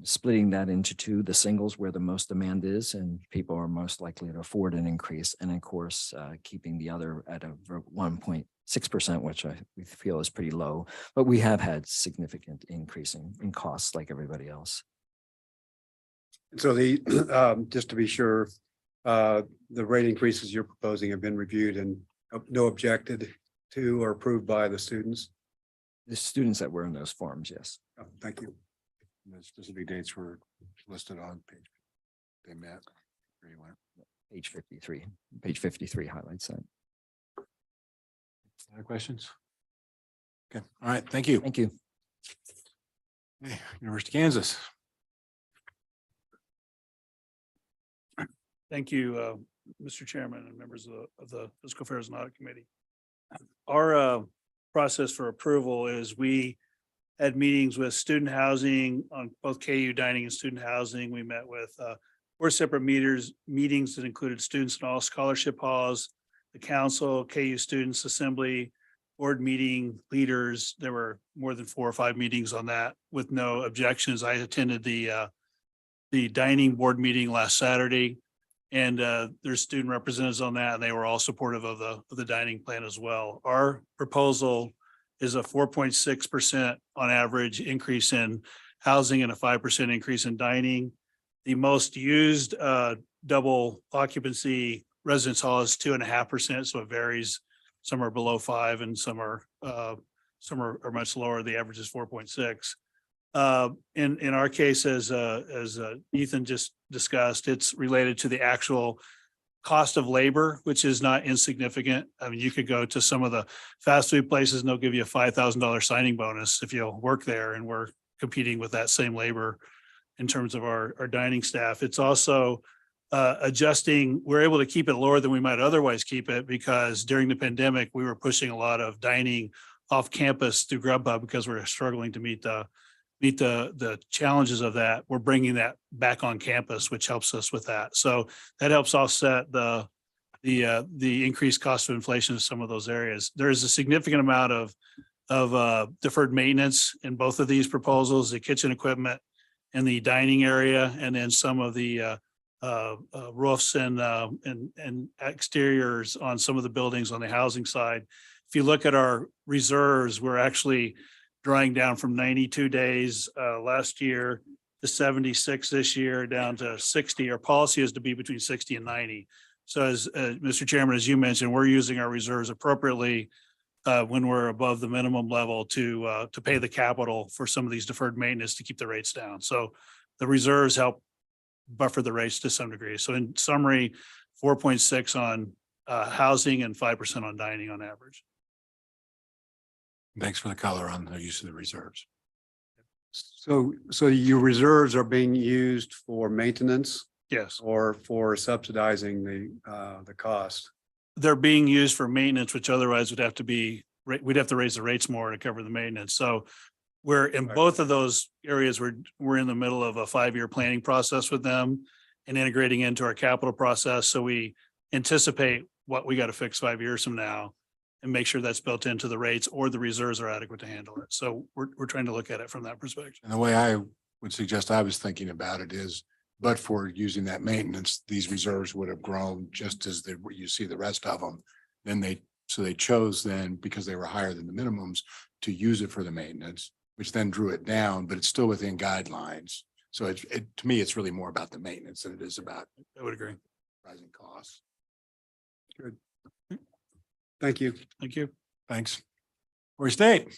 splitting that into 2, the singles where the most demand is and people are most likely to afford an increase. And of course, keeping the other at a 1.6%, which we feel is pretty low, but we have had significant increase in costs like everybody else. So just to be sure, the rate increases you're proposing have been reviewed and no objected to or approved by the students? The students that were in those forms, yes. Oh, thank you. The specific dates were listed on page. They met. Page 53. Page 53 highlights that. Other questions? Okay, all right, thank you. Thank you. Okay, University of Kansas. Thank you, Mr. Chairman and members of the Fiscal Affairs and Audit Committee. Our process for approval is we had meetings with student housing on both KU dining and student housing. We met with 4 separate meetings that included students in all scholarship halls, the council, KU Students Assembly, board meeting leaders. There were more than 4 or 5 meetings on that with no objections. I attended the dining board meeting last Saturday. And there's student representatives on that, and they were all supportive of the dining plan as well. Our proposal is a 4.6% on average increase in housing and a 5% increase in dining. The most used double occupancy residence hall is 2.5%, so it varies. Some are below 5 and some are much lower. The average is 4.6. In our case, as Ethan just discussed, it's related to the actual cost of labor, which is not insignificant. I mean, you could go to some of the fast food places and they'll give you a $5,000 signing bonus if you'll work there, and we're competing with that same labor in terms of our dining staff. It's also adjusting. We're able to keep it lower than we might otherwise keep it, because during the pandemic, we were pushing a lot of dining off campus through Grubhub because we're struggling to meet the challenges of that. We're bringing that back on campus, which helps us with that. So that helps offset the increased cost of inflation in some of those areas. There is a significant amount of deferred maintenance in both of these proposals, the kitchen equipment and the dining area, and then some of the roofs and exteriors on some of the buildings on the housing side. If you look at our reserves, we're actually drawing down from 92 days last year to 76 this year, down to 60. Our policy is to be between 60 and 90. So as Mr. Chairman, as you mentioned, we're using our reserves appropriately when we're above the minimum level to pay the capital for some of these deferred maintenance to keep the rates down. So the reserves help buffer the rates to some degree. So in summary, 4.6 on housing and 5% on dining on average. Thanks for the color on the use of the reserves. So your reserves are being used for maintenance Yes, or for subsidizing the cost? they're being used for maintenance, which otherwise would have to be, we'd have to raise the rates more to cover the maintenance. So we're in Right. both of those areas, we're in the middle of a 5-year planning process with them and integrating into our capital process. So we anticipate what we got to fix 5 years from now and make sure that's built into the rates, or the reserves are adequate to handle it. So we're trying to look at it from that perspective. And the way I would suggest I was thinking about it is, but for using that maintenance, these reserves would have grown just as you see the rest of them. Then they chose then, because they were higher than the minimums, to use it for the maintenance, which then drew it down, but it's still within guidelines. So to me, it's really more about the maintenance than it is about I would agree. rising costs. Thank you. Thank you. Thanks. Corey State.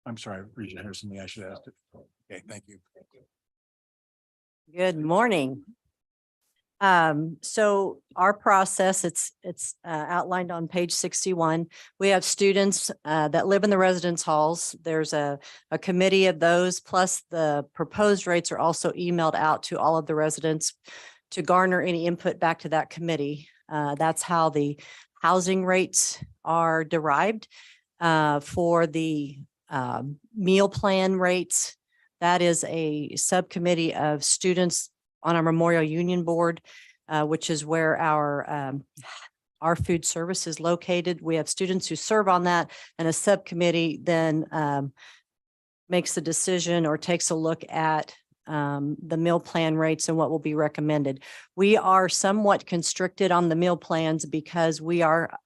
I'm sorry, Regent Harrison, I should have asked it. Okay, thank you. Good morning. So our process, it's outlined on page 61. We have students that live in the residence halls. There's a committee of those, plus the proposed rates are also emailed out to all of the residents to garner any input back to that committee. That's how the housing rates are derived. For the meal plan rates, that is a subcommittee of students on our Memorial Union Board, which is where our food service is located. We have students who serve on that, and a subcommittee then makes the decision or takes a look at the meal plan rates and what will be recommended. We are somewhat constricted on the meal plans because we are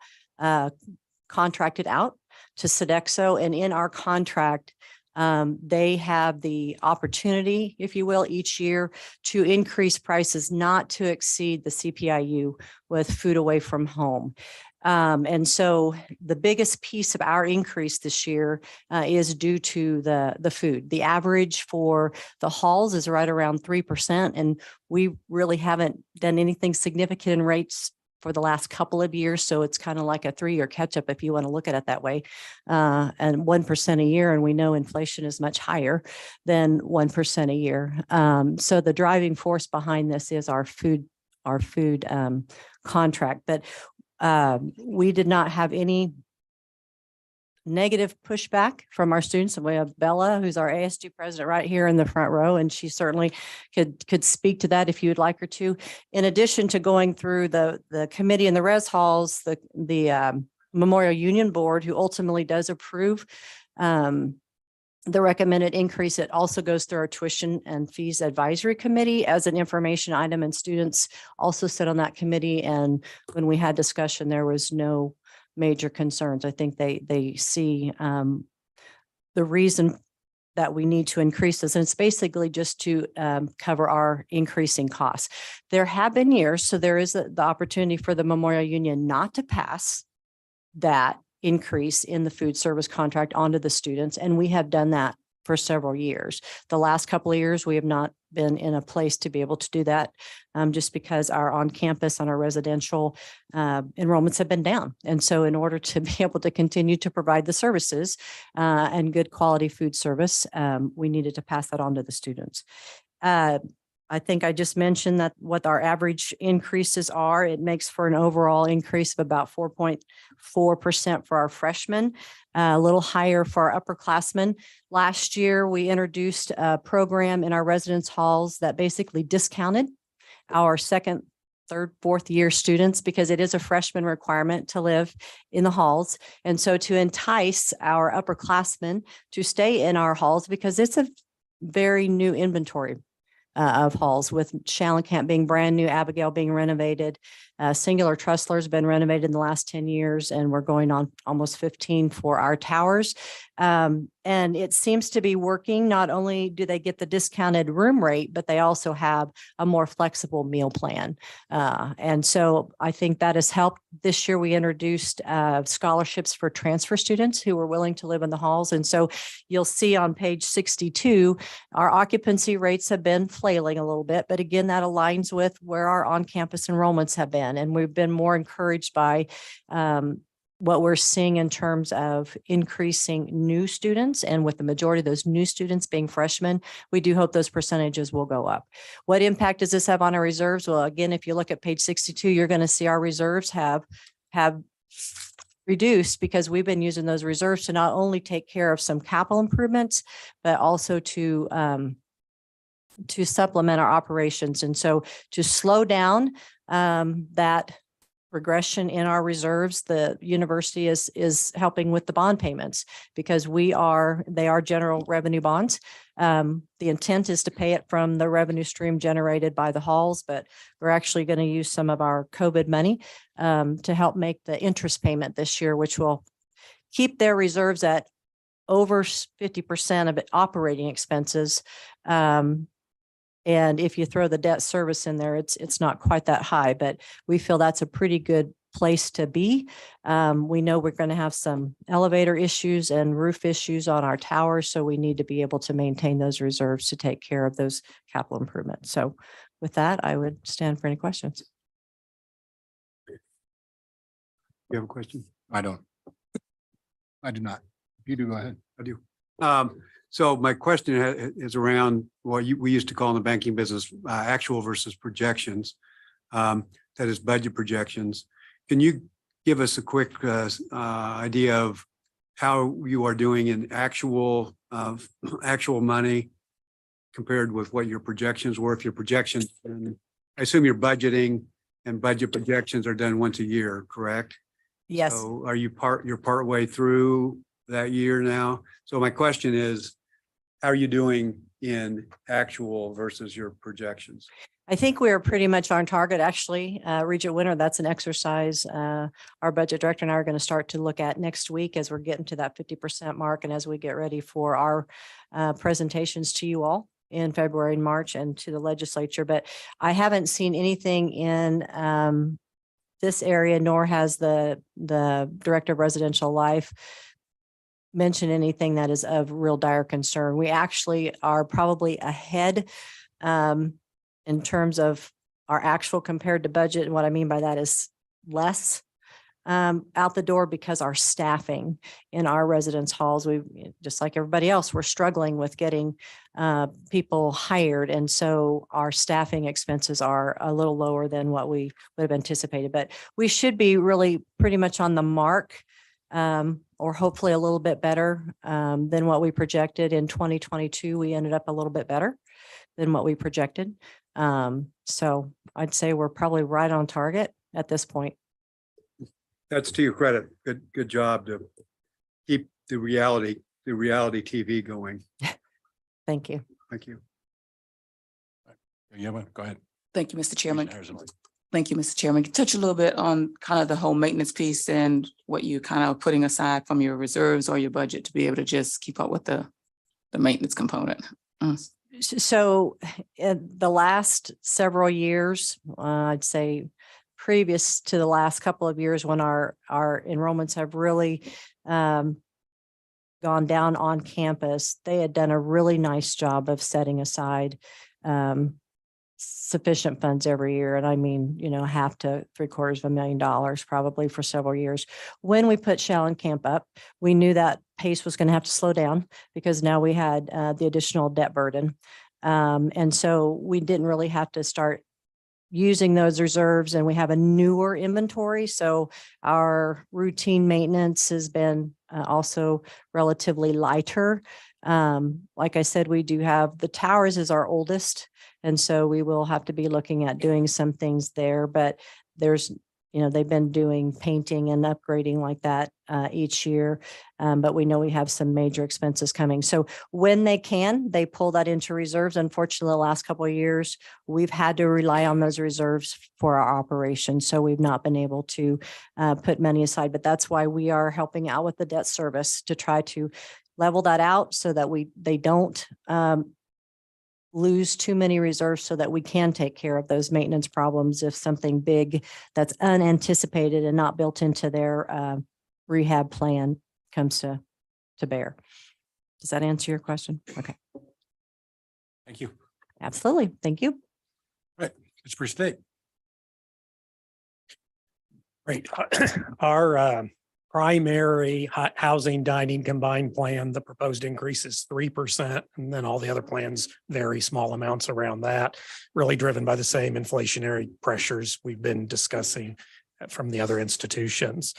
contracted out to Sodexo, and in our contract, they have the opportunity, if you will, each year to increase prices not to exceed the CPIU with food away from home. And so the biggest piece of our increase this year is due to the food. The average for the halls is right around 3%, and we really haven't done anything significant in rates for the last couple of years. So it's kind of like a 3-year catch up, if you want to look at it that way, and 1% a year. And we know inflation is much higher than 1% a year. So the driving force behind this is our food contract. But we did not have any negative pushback from our students. And we have Bella, who's our ASG president, right here in the front row, and she certainly could speak to that if you would like her to. In addition to going through the committee and the res halls, the Memorial Union Board, who ultimately does approve the recommended increase. It also goes through our Tuition and Fees Advisory Committee as an information item, and students also sit on that committee. And when we had discussion, there was no major concerns. I think they see the reason that we need to increase this, and it's basically just to cover our increasing costs. There have been years, so there is the opportunity for the Memorial Union not to pass that increase in the food service contract onto the students, and we have done that for several years. The last couple of years, we have not been in a place to be able to do that, just because our on-campus and our residential enrollments have been down. And so in order to be able to continue to provide the services and good quality food service, we needed to pass that on to the students. I think I just mentioned that what our average increases are. It makes for an overall increase of about 4.4% for our freshmen, a little higher for our upperclassmen. Last year, we introduced a program in our residence halls that basically discounted our second, third, fourth year students, because it is a freshman requirement to live in the halls. And so to entice our upperclassmen to stay in our halls, because it's a very new inventory of halls, with Schallenkamp being brand new, Abigail being renovated, Singular Trustler has been renovated in the last 10 years, and we're going on almost 15 for our towers. And it seems to be working. Not only do they get the discounted room rate, but they also have a more flexible meal plan. And so I think that has helped. This year, we introduced scholarships for transfer students who were willing to live in the halls. And so you'll see on page 62, our occupancy rates have been flailing a little bit, but again, that aligns with where our on-campus enrollments have been. And we've been more encouraged by what we're seeing in terms of increasing new students. And with the majority of those new students being freshmen, we do hope those percentages will go up. What impact does this have on our reserves? Well, again, if you look at page 62, you're going to see our reserves have reduced, because we've been using those reserves to not only take care of some capital improvements, but also to supplement our operations. And so to slow down that regression in our reserves, the university is helping with the bond payments, because they are general revenue bonds. The intent is to pay it from the revenue stream generated by the halls, but we're actually going to use some of our COVID money to help make the interest payment this year, which will keep their reserves at over 50% of operating expenses. And if you throw the debt service in there, it's not quite that high, but we feel that's a pretty good place to be. We know we're going to have some elevator issues and roof issues on our towers, so we need to be able to maintain those reserves to take care of those capital improvements. So with that, I would stand for any questions. You have a question? I don't. I do not. You do, go ahead. I do. So my question is around what we used to call in the banking business, actual versus projections. That is budget projections. Can you give us a quick idea of how you are doing in actual money compared with what your projections were? If your projections, and I assume your budgeting and budget projections are done once a year, correct? Yes. So are you're part way through that year now? So my question is, how are you doing in actual versus your projections? I think we are pretty much on target, actually. Regent Winter, that's an exercise our budget director and I are going to start to look at next week as we're getting to that 50% mark, and as we get ready for our presentations to you all in February and March and to the legislature. But I haven't seen anything in this area, nor has the Director of Residential Life mention anything that is of real dire concern. We actually are probably ahead in terms of our actual compared to budget. And what I mean by that is less out the door, because our staffing in our residence halls, we, just like everybody else, we're struggling with getting people hired. And so our staffing expenses are a little lower than what we would have anticipated, but we should be really pretty much on the mark, or hopefully a little bit better than what we projected in 2022. We ended up a little bit better than what we projected. So I'd say we're probably right on target at this point. That's to your credit. Good job to keep the reality TV going. Thank you. Thank you. Yeah, go ahead. Thank you, Mr. Chairman. Harrison. Thank you, Mr. Chairman. Touch a little bit on kind of the whole maintenance piece and what you kind of putting aside from your reserves or your budget to be able to just keep up with the maintenance component. So in the last several years, I'd say previous to the last couple of years when our enrollments have really gone down on campus, they had done a really nice job of setting aside sufficient funds every year. And I mean, half to $750,000 probably for several years. When we put Shallon Camp up, we knew that pace was going to have to slow down because now we had the additional debt burden. And so we didn't really have to start using those reserves, and we have a newer inventory. So our routine maintenance has been also relatively lighter. Like I said, we do have the towers is our oldest. And so we will have to be looking at doing some things there, but there's, they've been doing painting and upgrading like that each year. But we know we have some major expenses coming. So when they can, they pull that into reserves. Unfortunately, the last couple of years, we've had to rely on those reserves for our operations. So we've not been able to put money aside, but that's why we are helping out with the debt service to try to level that out so that they don't lose too many reserves so that we can take care of those maintenance problems if something big that's unanticipated and not built into their rehab plan comes to bear. Does that answer your question? Okay, Thank you. absolutely. Thank you. Right. It's per state. Great. Our primary housing dining combined plan, the proposed increase is 3%. And then all the other plans vary small amounts around that, really driven by the same inflationary pressures we've been discussing from the other institutions.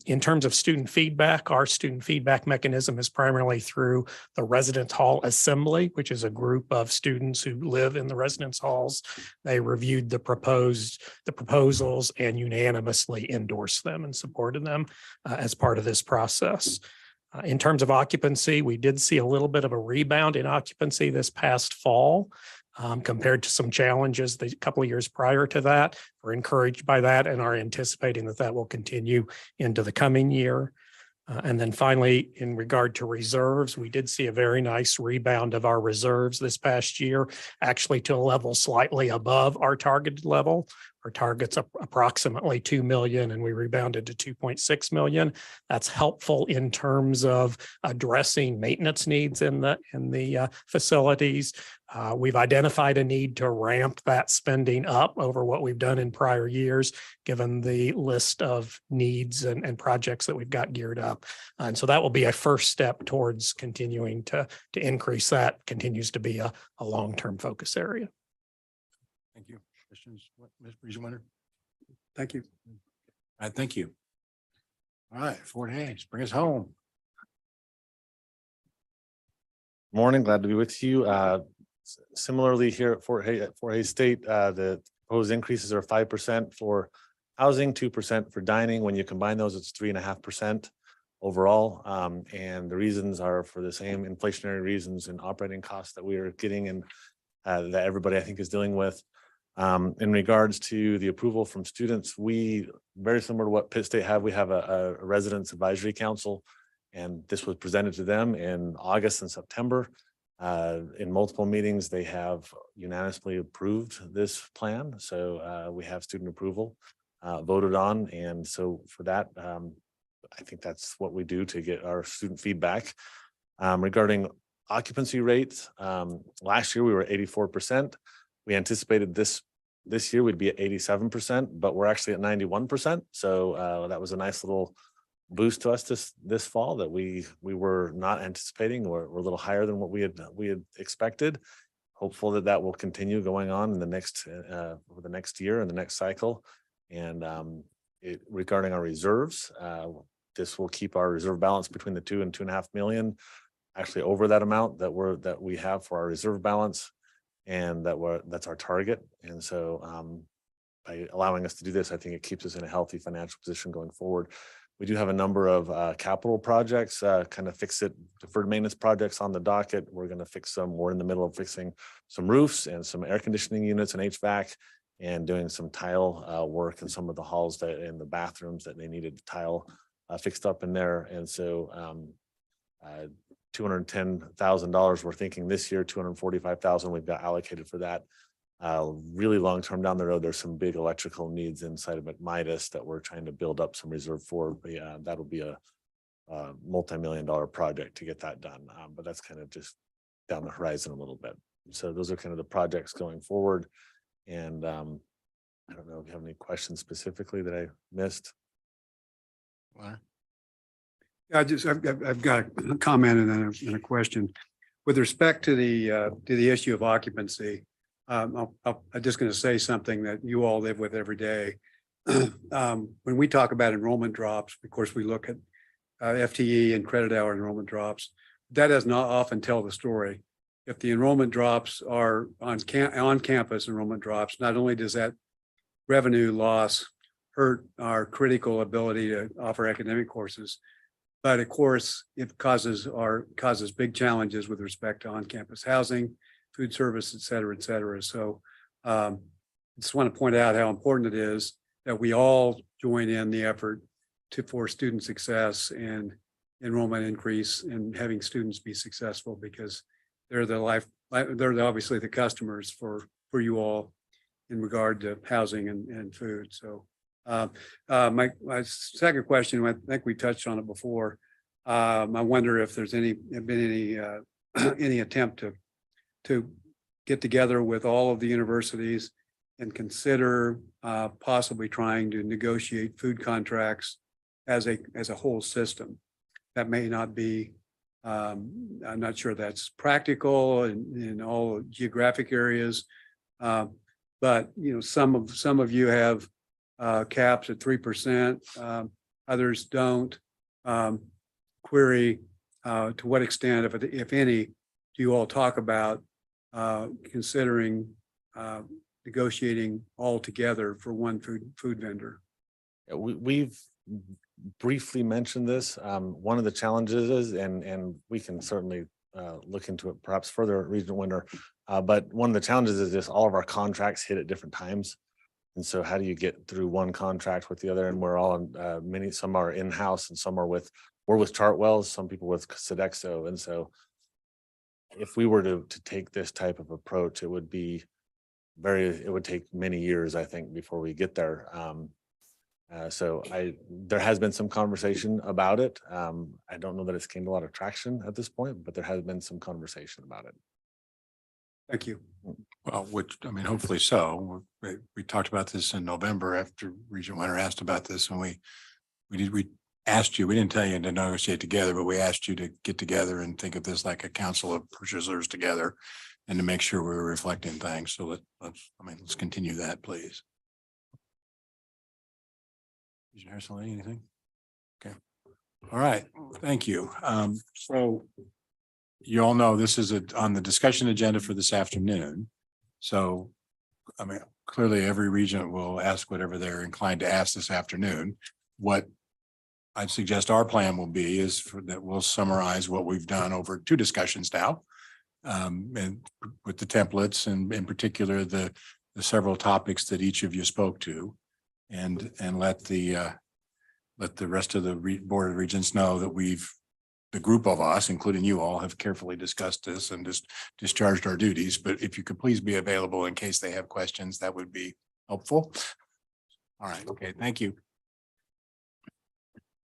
In terms of student feedback, our student feedback mechanism is primarily through the residence hall assembly, which is a group of students who live in the residence halls. They reviewed the proposals and unanimously endorsed them and supported them as part of this process. In terms of occupancy, we did see a little bit of a rebound in occupancy this past fall. Compared to some challenges the couple of years prior to that. We're encouraged by that and are anticipating that will continue into the coming year. And then finally, in regard to reserves, we did see a very nice rebound of our reserves this past year, actually to a level slightly above our targeted level. Our target's approximately 2 million and we rebounded to 2.6 million. That's helpful in terms of addressing maintenance needs in the facilities. We've identified a need to ramp that spending up over what we've done in prior years, given the list of needs and projects that we've got geared up. And so that will be a first step towards continuing to increase that. Continues to be a long-term focus area. Thank you. Questions? Ms. Breezewinter? Thank you. All right, thank you. All right, Fort Hays, bring us home. Morning, glad to be with you. Similarly here at Fort Hays State, the proposed increases are 5% for housing, 2% for dining. When you combine those, it's 3.5% overall. And the reasons are for the same inflationary reasons and operating costs that we are getting and that everybody I think is dealing with. In regards to the approval from students, we, very similar to what Pitt State have, we have a residence advisory council, and this was presented to them in August and September. In multiple meetings, they have unanimously approved this plan. So we have student approval voted on. And so for that, I think that's what we do to get our student feedback. Regarding occupancy rates, last year we were 84%. We anticipated this year we'd be at 87%, but we're actually at 91%. So that was a nice little boost to us this fall that we were not anticipating. We're a little higher than what we had expected. Hopeful that will continue going on in the next over the next year and the next cycle. And regarding our reserves, this will keep our reserve balance between the 2 and 2.5 million, actually over that amount that we have for our reserve balance. And that's our target. And so by allowing us to do this, I think it keeps us in a healthy financial position going forward. We do have a number of capital projects, kind of deferred maintenance projects on the docket. We're going to fix some. We're in the middle of fixing some roofs and some air conditioning units and HVAC, and doing some tile work in some of the halls in the bathrooms that they needed tile fixed up in there. And so $210,000 we're thinking this year, 245,000 we've got allocated for that. Really long term down the road, there's some big electrical needs inside of Midas that we're trying to build up some reserve for. But yeah, that'll be a multi-million-dollar project to get that done. But that's kind of just down the horizon a little bit. So those are kind of the projects going forward. And I don't know if you have any questions specifically that I missed. I've got a comment and a question. With respect to the issue of occupancy, I'm just going to say something that you all live with every day. When we talk about enrollment drops, of course, we look at FTE and credit hour enrollment drops. That does not often tell the story. If the enrollment drops are on campus enrollment drops, not only does that revenue loss hurt our critical ability to offer academic courses, but of course, it causes big challenges with respect to on-campus housing, food service, et cetera, et cetera. So I just want to point out how important it is that we all join in the effort for student success and enrollment increase and having students be successful, because they're obviously the customers for you all in regard to housing and food. So my second question, I think we touched on it before. I wonder if there's been any attempt to get together with all of the universities and consider possibly trying to negotiate food contracts as a whole system. That may not be, I'm not sure that's practical in all geographic areas. But some of you have caps at 3%, others don't. Query to what extent, if any, do you all talk about considering negotiating all together for one food vendor? Yeah, we've briefly mentioned this. One of the challenges is, and we can certainly look into it perhaps further at Regional Winter, but one of the challenges is just all of our contracts hit at different times. And so how do you get through one contract with the other? And we're all in, some are in-house and some are we're with Chartwells, some people with Sodexo. And so if we were to take this type of approach, it would take many years, I think, before we get there. There has been some conversation about it. I don't know that it's gained a lot of traction at this point, but there has been some conversation about it. Thank you. Well, hopefully so. We talked about this in November after Region Winter asked about this, and we asked you, we didn't tell you to negotiate together, but we asked you to get together and think of this like a council of purchasers together and to make sure we were reflecting things. So let's continue that, please. Did you hear something, anything? Okay. All right. Thank you. So you all know this is on the discussion agenda for this afternoon. So, clearly every region will ask whatever they're inclined to ask this afternoon. What I'd suggest our plan will be is that we'll summarize what we've done over 2 discussions now. And with the templates and in particular, the several topics that each of you spoke to, and let the rest of the Board of Regents know that the group of us, including you all, have carefully discussed this and just discharged our duties. But if you could please be available in case they have questions, that would be helpful. All right. Okay. Thank you.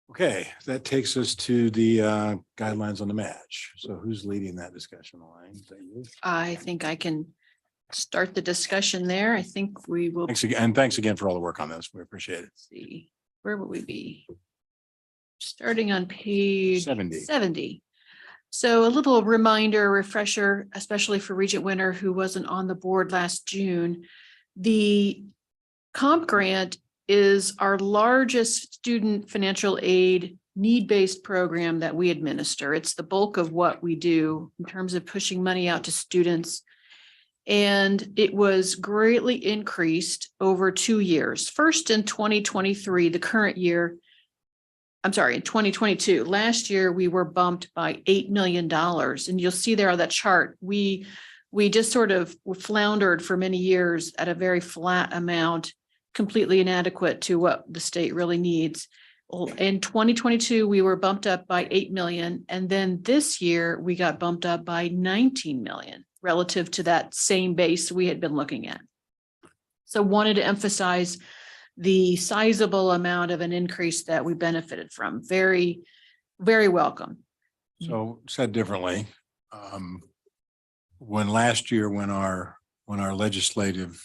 Okay, that takes us to the guidelines on the match. So who's leading that discussion line? Is that you? I think I can start the discussion there. I think we will Thanks again, and thanks again for all the work on this. We appreciate it. see. Where will we be? Starting on page 70. So a little reminder, refresher, especially for Regent Winter, who wasn't on the board last June. The comp grant is our largest student financial aid need-based program that we administer. It's the bulk of what we do in terms of pushing money out to students. And it was greatly increased over 2 years. First in 2023, the current year, I'm sorry, in 2022, last year, we were bumped by $8 million. And you'll see there on that chart, we just sort of floundered for many years at a very flat amount, completely inadequate to what the state really needs. In 2022, we were bumped up by 8 million. And then this year we got bumped up by 19 million relative to that same base we had been looking at. So wanted to emphasize the sizable amount of an increase that we benefited from. Very, very welcome. So said differently, when last year, when our legislative,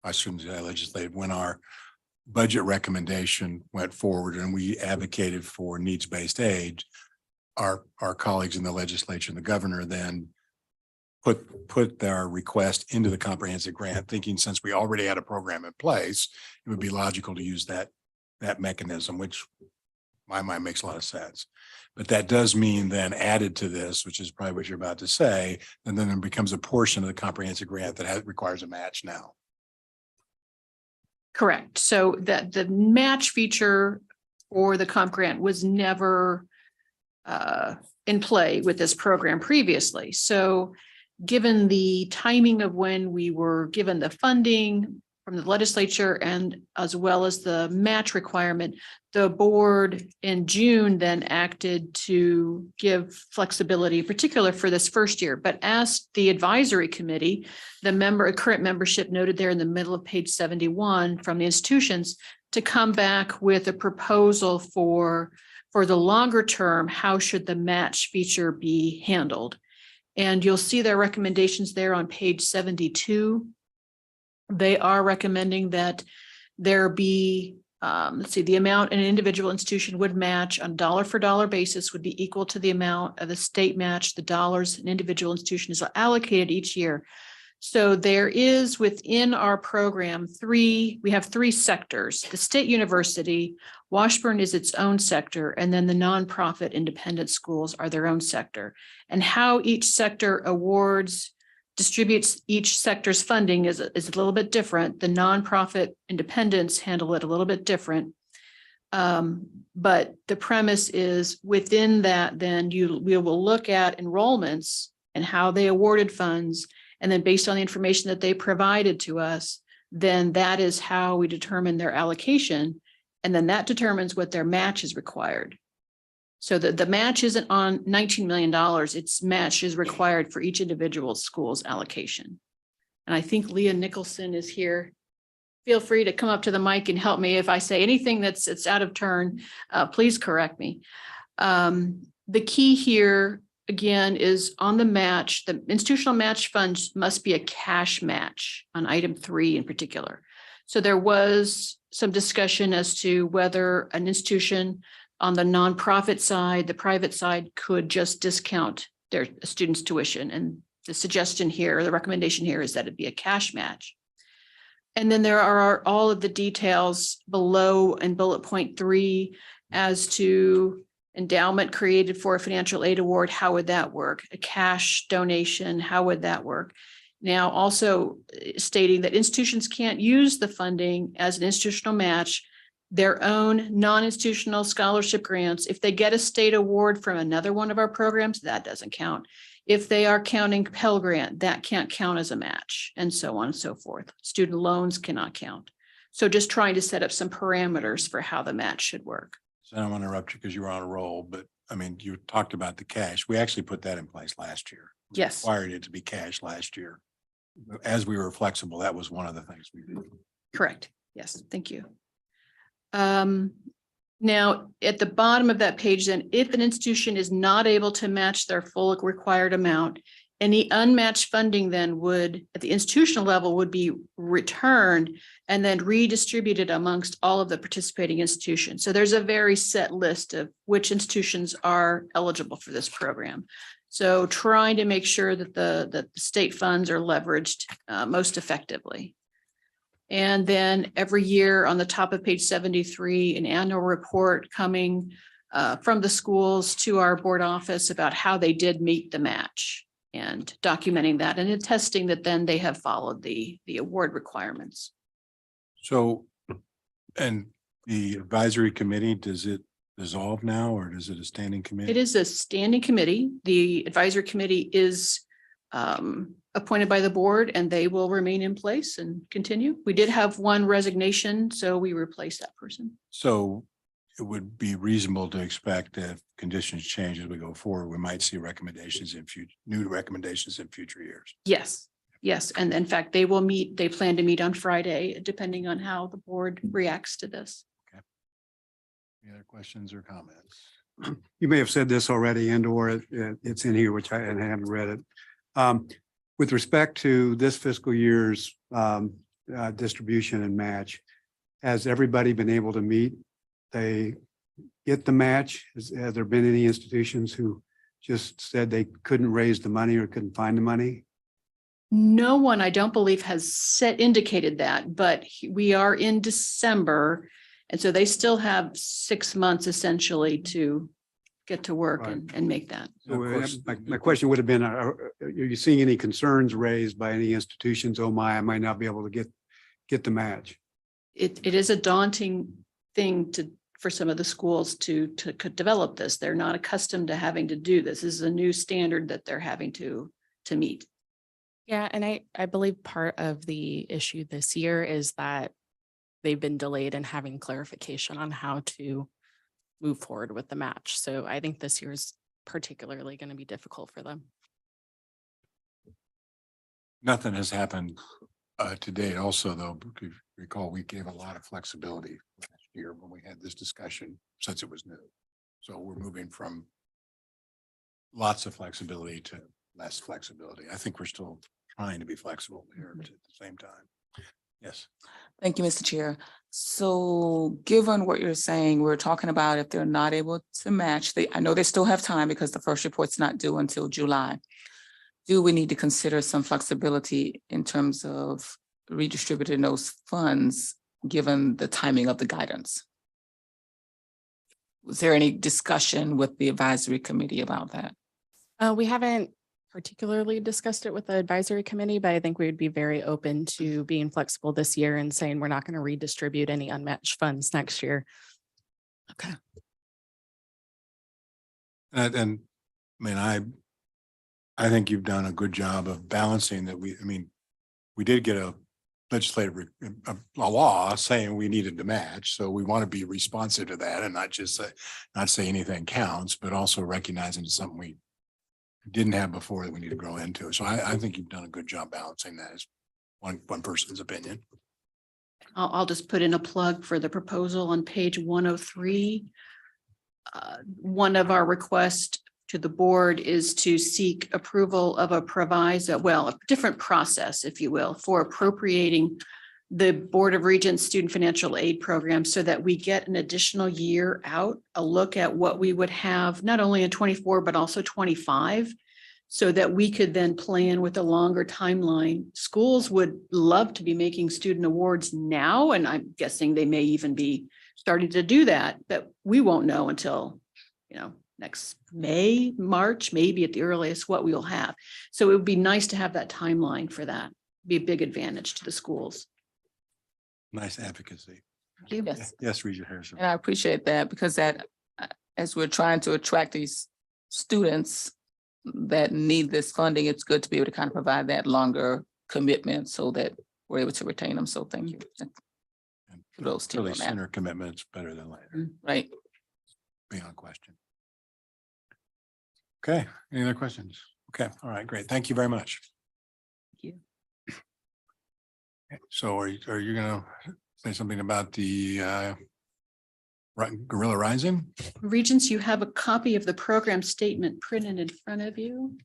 I shouldn't say legislative, when our budget recommendation went forward and we advocated for needs-based aid, our colleagues in the legislature and the governor then put their request into the comprehensive grant, thinking since we already had a program in place, it would be logical to use that mechanism, which my mind makes a lot of sense. But that does mean then added to this, which is probably what you're about to say, and then it becomes a portion of the comprehensive grant that requires a match now. Correct. So that the match feature for the comp grant was never in play with this program previously. So given the timing of when we were given the funding from the legislature and as well as the match requirement, the board in June then acted to give flexibility, particular for this first year, but asked the advisory committee, the current membership noted there in the middle of page 71 from the institutions, to come back with a proposal for the longer term, how should the match feature be handled? And you'll see their recommendations there on page 72. They are recommending that there be, the amount an individual institution would match on dollar for dollar basis would be equal to the amount of the state match, the dollars an individual institution is allocated each year. So there is within our program we have three sectors. The state university, Washburn is its own sector, and then the nonprofit independent schools are their own sector. And how each sector distributes each sector's funding is a little bit different. The nonprofit independents handle it a little bit different. But the premise is within that, then we will look at enrollments and how they awarded funds. And then based on the information that they provided to us, then that is how we determine their allocation. And then that determines what their match is required. So the match isn't on $19 million. Its match is required for each individual school's allocation. And I think Leah Nicholson is here. Feel free to come up to the mic and help me. If I say anything that's out of turn, please correct me. The key here, again, is on the match. The institutional match funds must be a cash match on item 3 in particular. So there was some discussion as to whether an institution on the nonprofit side, the private side, could just discount their students' tuition. And the suggestion here, or the recommendation here, is that it be a cash match. And then there are all of the details below in bullet point 3 as to endowment created for a financial aid award. How would that work? A cash donation, how would that work? Now, also stating that institutions can't use the funding as an institutional match, their own non-institutional scholarship grants. If they get a state award from another one of our programs, that doesn't count. If they are counting Pell Grant, that can't count as a match, and so on and so forth. Student loans cannot count. So just trying to set up some parameters for how the match should work. So I don't want to interrupt you because you were on a roll, but I mean, you talked about the cash. We actually put that in place last year. We Yes. Required it to be cash last year. As we were flexible, that was one of the things we did. Correct. Yes, thank you. Now, at the bottom of that page, then, if an institution is not able to match their full required amount, any unmatched funding then would, at the institutional level, would be returned and then redistributed amongst all of the participating institutions. So there's a very set list of which institutions are eligible for this program. So trying to make sure that the state funds are leveraged most effectively. And then every year on the top of page 73, an annual report coming from the schools to our board office about how they did meet the match. and documenting that and attesting that then they have followed the award requirements. So, and the advisory committee, does it dissolve now or is it a standing committee? It is a standing committee. The advisory committee is appointed by the board and they will remain in place and continue. We did have one resignation, so we replaced that person. So it would be reasonable to expect that if conditions change as we go forward, we might see recommendations in new recommendations in future years. Yes, yes. And in fact, they plan to meet on Friday, depending on how the board reacts to this. Any other questions or comments? You may have said this already and or it's in here, which I haven't read it. With respect to this fiscal year's distribution and match, has everybody been able to meet? They get the match? Has there been any institutions who just said they couldn't raise the money or couldn't find the money? No one, I don't believe, has indicated that, but we are in December. And so they still have 6 months essentially to get to work Right. and make that. So Of course, my question would have been, are you seeing any concerns raised by any institutions? Oh my, I might not be able to get the match. It is a daunting thing for some of the schools to develop this. They're not accustomed to having to do this. This is a new standard that they're having to meet. Yeah, and I believe part of the issue this year is that they've been delayed in having clarification on how to move forward with the match. So I think this year is particularly going to be difficult for them. Nothing has happened to date also, though. If you recall, we gave a lot of flexibility last year when we had this discussion since it was new. So we're moving from lots of flexibility to less flexibility. I think we're still trying to be flexible here but at the same time. Yes. Thank you, Mr. Chair. So given what you're saying, we're talking about if they're not able to match, I know they still have time because the first report's not due until July. Do we need to consider some flexibility in terms of redistributing those funds, given the timing of the guidance? Was there any discussion with the advisory committee about that? We haven't particularly discussed it with the advisory committee, but I think we would be very open to being flexible this year and saying we're not going to redistribute any unmatched funds next year. Okay. And I mean, I think you've done a good job of balancing that. We did get a legislative, a law saying we needed to match. So we want to be responsive to that and not just not say anything counts, but also recognizing it's something we didn't have before that we need to grow into. So I think you've done a good job balancing that, as one person's opinion. I'll just put in a plug for the proposal on page 103. One of our requests to the board is to seek approval of a proviso, well, a different process, if you will, for appropriating the Board of Regents Student Financial Aid Program so that we get an additional year out, a look at what we would have, not only in 24, but also 25, so that we could then plan with a longer timeline. Schools would love to be making student awards now, and I'm guessing they may even be starting to do that, but we won't know until, next May, March, maybe at the earliest, what we will have. So it would be nice to have that timeline for that. Be a big advantage to the schools. Nice advocacy. Thank you. Yes. Yes, Regent Harrison. And I appreciate that because that, as we're trying to attract these students that need this funding, it's good to be able to kind of provide that longer commitment so that we're able to retain them. So thank you. And Kudos to you really on that. sooner commitments better than later, Right. beyond question. Okay, any other questions? Okay, all right, great. Thank you very much. Thank you. Okay, so are you gonna say something about the Gorilla Rising? Regents, you have a copy of the program statement printed in front of you.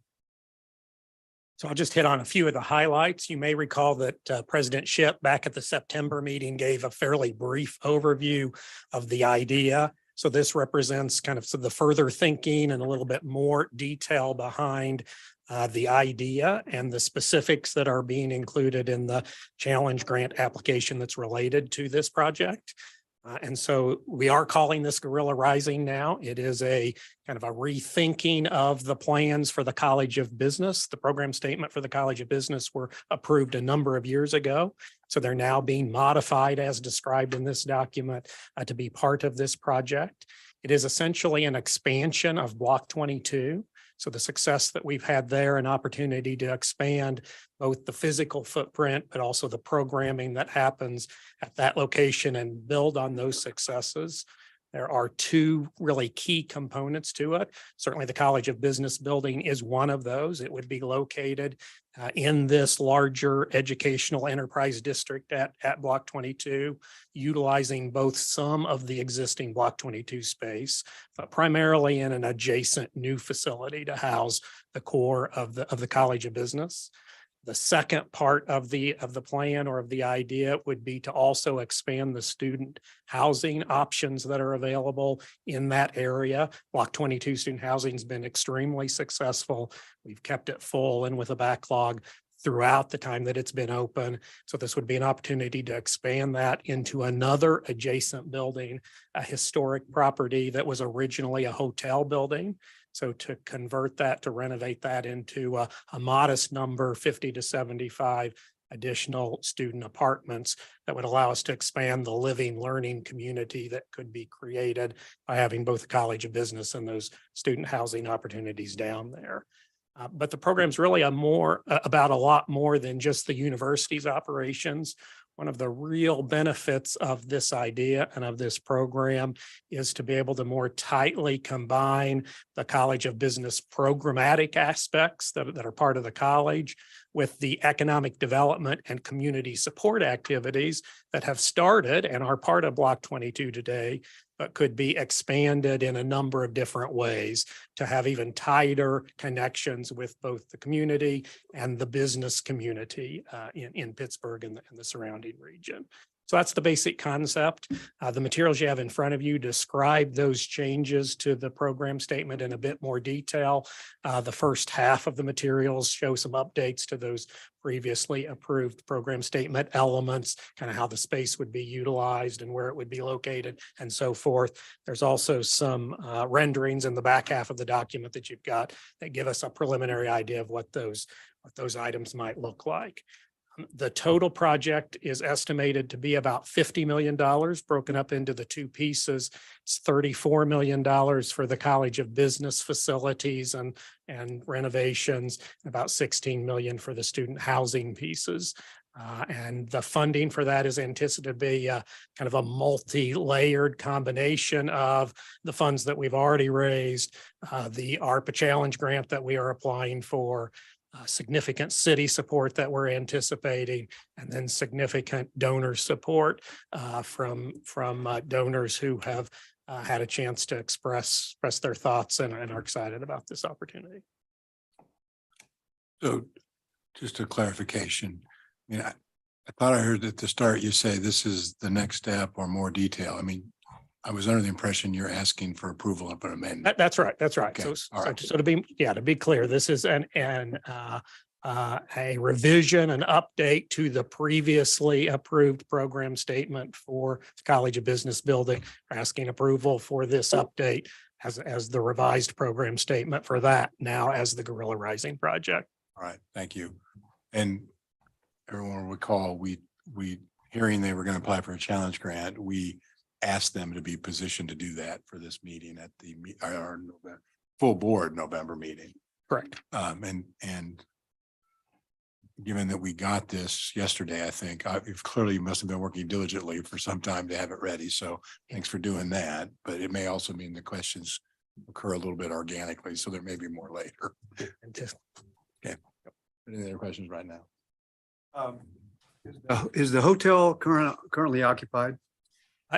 So I'll just hit on a few of the highlights. You may recall that President Shipp back at the September meeting gave a fairly brief overview of the idea. So this represents kind of the further thinking and a little bit more detail behind the idea and the specifics that are being included in the challenge grant application that's related to this project. And so we are calling this Guerrilla Rising now. It is a kind of a rethinking of the plans for the College of Business. The program statement for the College of Business were approved a number of years ago. So they're now being modified as described in this document to be part of this project. It is essentially an expansion of Block 22. So the success that we've had there, an opportunity to expand both the physical footprint, but also the programming that happens at that location and build on those successes. There are two really key components to it. Certainly the College of Business building is one of those. It would be located in this larger educational enterprise district at Block 22, utilizing both some of the existing Block 22 space, but primarily in an adjacent new facility to house the core of the College of Business. The second part of the plan or of the idea would be to also expand the student housing options that are available in that area. Block 22 student housing has been extremely successful. We've kept it full and with a backlog throughout the time that it's been open. So this would be an opportunity to expand that into another adjacent building, a historic property that was originally a hotel building. So to convert that, to renovate that into a modest number, 50 to 75 additional student apartments that would allow us to expand the living, learning community that could be created by having both the College of Business and those student housing opportunities down there. But the program's really about a lot more than just the university's operations. One of the real benefits of this idea and of this program is to be able to more tightly combine the College of Business programmatic aspects that are part of the college with the economic development and community support activities that have started and are part of Block 22 today, but could be expanded in a number of different ways to have even tighter connections with both the community and the business community in Pittsburgh and the surrounding region. So that's the basic concept. The materials you have in front of you describe those changes to the program statement in a bit more detail. The first half of the materials show some updates to those previously approved program statement elements, kind of how the space would be utilized and where it would be located and so forth. There's also some renderings in the back half of the document that you've got that give us a preliminary idea of what those items might look like. The total project is estimated to be about $50 million, broken up into the two pieces. It's $34 million for the College of Business facilities and renovations, about $16 million for the student housing pieces. And the funding for that is anticipated to be kind of a multi-layered combination of the funds that we've already raised, the ARPA Challenge grant that we are applying for, significant city support that we're anticipating, and then significant donor support from donors who have had a chance to express their thoughts and are excited about this opportunity. So just a clarification. I mean, I thought I heard at the start you say this is the next step or more detail. I mean, I was under the impression you're asking for approval of an amendment. That's right. That's right. Okay, all right. So to be clear, this is a revision, an update to the previously approved program statement for the College of Business building. We're asking approval for this update as the revised program statement for that now as the Guerrilla Rising project. All right, thank you. And everyone will recall, we hearing they were going to apply for a challenge grant, we asked them to be positioned to do that for this meeting at our full board November meeting. Correct. And given that we got this yesterday, I think you've clearly must have been working diligently for some time to have it ready. So thanks for doing that. But it may also mean the questions occur a little bit organically, so there may be more later. Okay. Any other questions right now? Is the hotel currently occupied?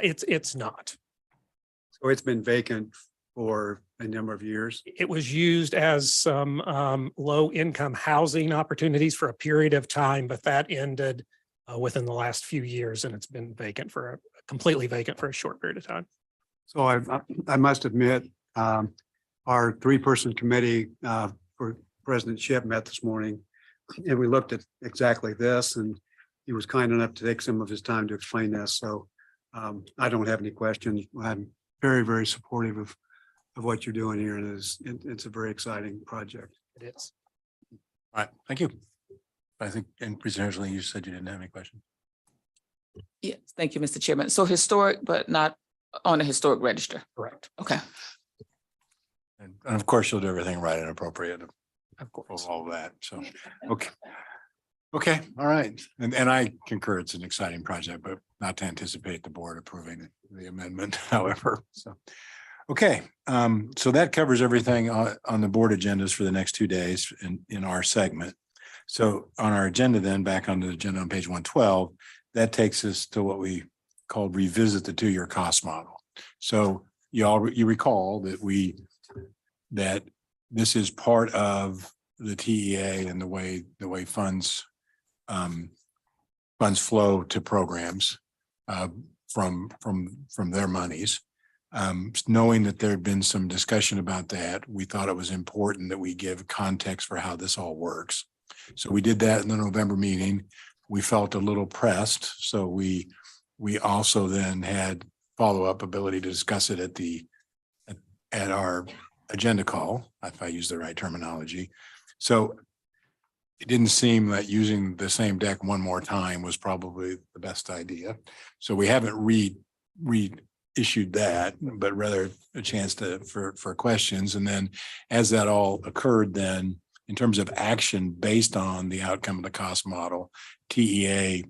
It's not. So it's been vacant for a number of years. It was used as some low-income housing opportunities for a period of time, but that ended within the last few years, and it's been completely vacant for a short period of time. So I must admit, our three-person committee for President Shipp met this morning, and we looked at exactly this, and he was kind enough to take some of his time to explain this. So I don't have any questions. I'm very, very supportive of what you're doing here, and it's a very exciting project. It is. All right, thank you. I think, and presumably you said you didn't have any questions. Yes, thank you, Mr. Chairman. So historic, but not on a historic register. Correct. Okay. And of course, you'll do everything right and appropriate Of of course. all that. So, okay. Okay, all right. And I concur, it's an exciting project, but not to anticipate the board approving the amendment, however, so. Okay, so that covers everything on the board agendas for the next 2 days in our segment. So on our agenda then, back on the agenda on page 112, that takes us to what we called revisit the 2-year cost model. So you recall that this is part of the TEA and the way funds flow to programs from their monies. Knowing that there had been some discussion about that, we thought it was important that we give context for how this all works. So we did that in the November meeting. We felt a little pressed, so we also then had follow-up ability to discuss it at our agenda call, if I use the right terminology. So it didn't seem that using the same deck one more time was probably the best idea. So we haven't reissued that, but rather a chance for questions. And then as that all occurred, then in terms of action based on the outcome of the cost model, TEA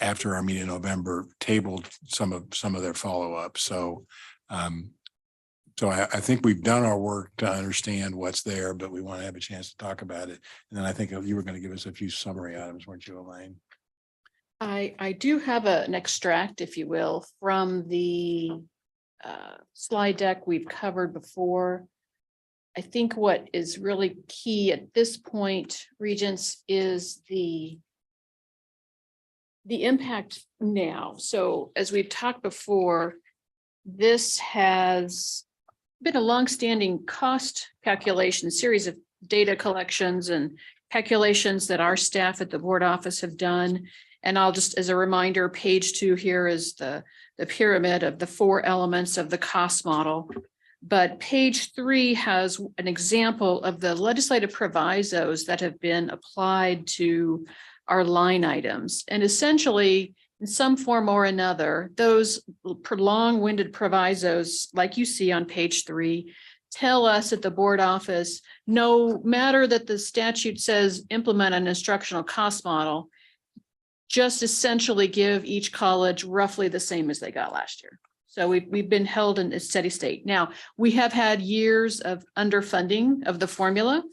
after our meeting in November tabled some of their follow-up. So I think we've done our work to understand what's there, but we want to have a chance to talk about it. And then I think you were going to give us a few summary items, weren't you, Elaine? I do have an extract, if you will, from the slide deck we've covered before. I think what is really key at this point, Regents, is the impact now. So as we've talked before, this has been a longstanding cost calculation series of data collections and calculations that our staff at the board office have done. And I'll just, as a reminder, page 2 here is the pyramid of the 4 elements of the cost model. But page 3 has an example of the legislative provisos that have been applied to our line items. And essentially, in some form or another, those long-winded provisos, like you see on page 3, tell us at the board office, no matter that the statute says implement an instructional cost model, just essentially give each college roughly the same as they got last year. So we've been held in a steady state. Now, we have had years of underfunding of the formula.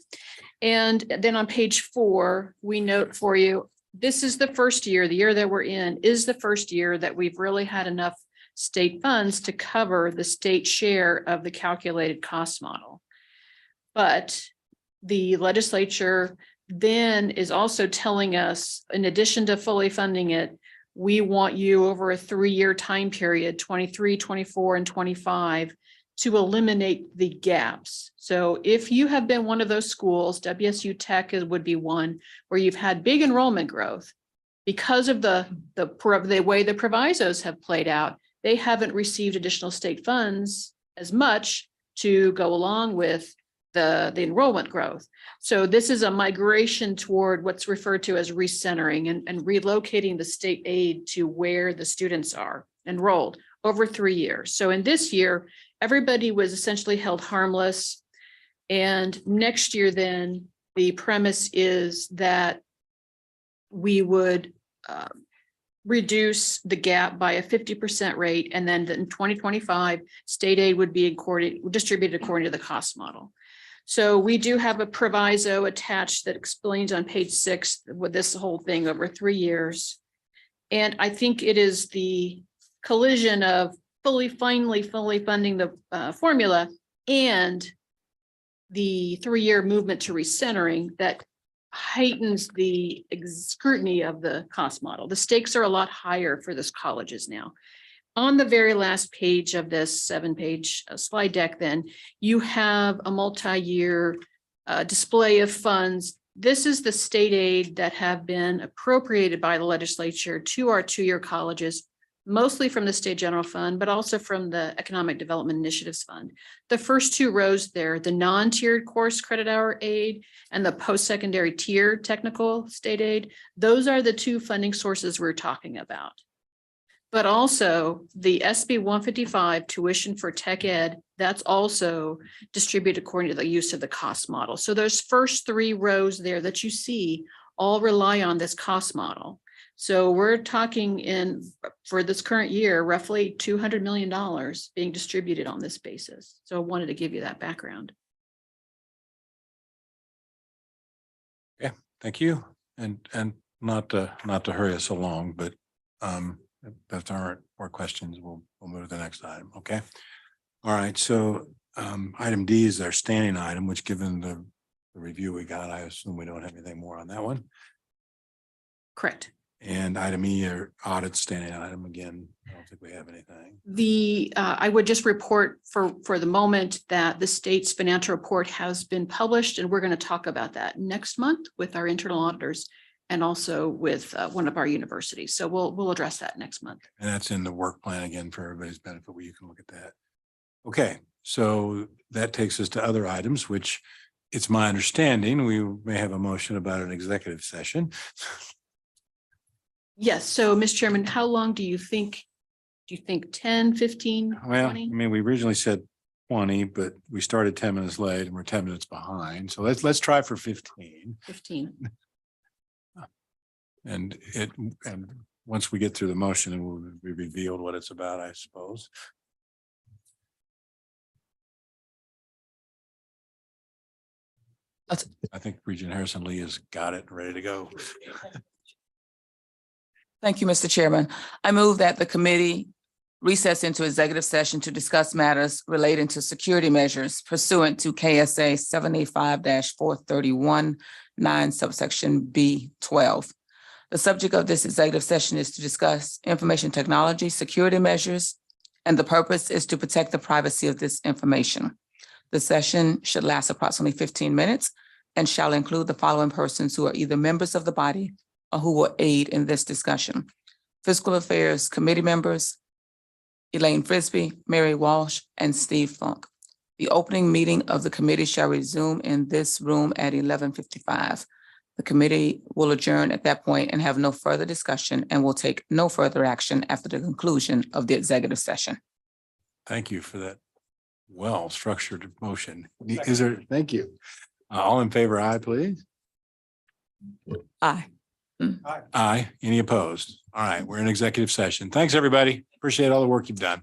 And then on page 4, we note for you, this is the first year, the year that we're in is the first year that we've really had enough state funds to cover the state share of the calculated cost model. But the legislature then is also telling us, in addition to fully funding it, we want you over a 3-year time period, 23, 24, and 25, to eliminate the gaps. So if you have been one of those schools, WSU Tech would be one where you've had big enrollment growth, because of the way the provisos have played out, they haven't received additional state funds as much to go along with the enrollment growth. So this is a migration toward what's referred to as recentering and relocating the state aid to where the students are enrolled over 3 years. So in this year, everybody was essentially held harmless. And next year, then the premise is that we would reduce the gap by a 50% rate. And then in 2025, state aid would be distributed according to the cost model. So we do have a proviso attached that explains on page 6 with this whole thing over 3 years. And I think it is the collision of finally fully funding the formula and the 3-year movement to recentering that heightens the scrutiny of the cost model. The stakes are a lot higher for this colleges now. On the very last page of this 7-page slide deck, then you have a multi-year display of funds. This is the state aid that have been appropriated by the legislature to our 2-year colleges mostly from the State General Fund, but also from the Economic Development Initiatives Fund. The first two rows there, the non-tiered course credit hour aid and the post-secondary tier technical state aid, those are the two funding sources we're talking about. But also the SB 155 tuition for tech ed, that's also distributed according to the use of the cost model. So those first three rows there that you see all rely on this cost model. So we're talking for this current year, roughly $200 million being distributed on this basis. So I wanted to give you that background. Okay, thank you. And not to hurry us along, but if there aren't more questions, we'll move to the next item. Okay. All right. So item D is our standing item, which given the review we got, I assume we don't have anything more on that one. Correct. And item E are audit standing item. Again, I don't think we have anything. I would just report for the moment that the state's financial report has been published, and we're going to talk about that next month with our internal auditors and also with one of our universities. So we'll address that next month. And that's in the work plan again for everybody's benefit where you can look at that. Okay, so that takes us to other items, which it's my understanding we may have a motion about an executive session. Yes. So, Mr. Chairman, how long do you think? Do you think 10, 15, Well, 20? I mean, we originally said 20, but we started 10 minutes late and we're 10 minutes behind. So let's try for 15. 15. And once we get through the motion, it will be revealed what it's about, I suppose. I think Regent Harrison Lee has got it ready to go. Thank you, Mr. Chairman. I move that the committee recess into executive session to discuss matters relating to security measures pursuant to KSA 785-431-9 subsection B12. The subject of this executive session is to discuss information technology security measures, and the purpose is to protect the privacy of this information. The session should last approximately 15 minutes and shall include the following persons who are either members of the body or who will aid in this discussion: Fiscal Affairs Committee members, Elaine Frisbee, Mary Walsh, and Steve Funk. The opening meeting of the committee shall resume in this room at 11:55. The committee will adjourn at that point and have no further discussion and will take no further action after the conclusion of the executive session. Thank you for that well-structured motion. Is there, thank you. All in favor, aye, please. Aye. Aye. Any opposed? All right, we're in executive session. Thanks, everybody. Appreciate all the work you've done.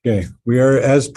Okay, we are as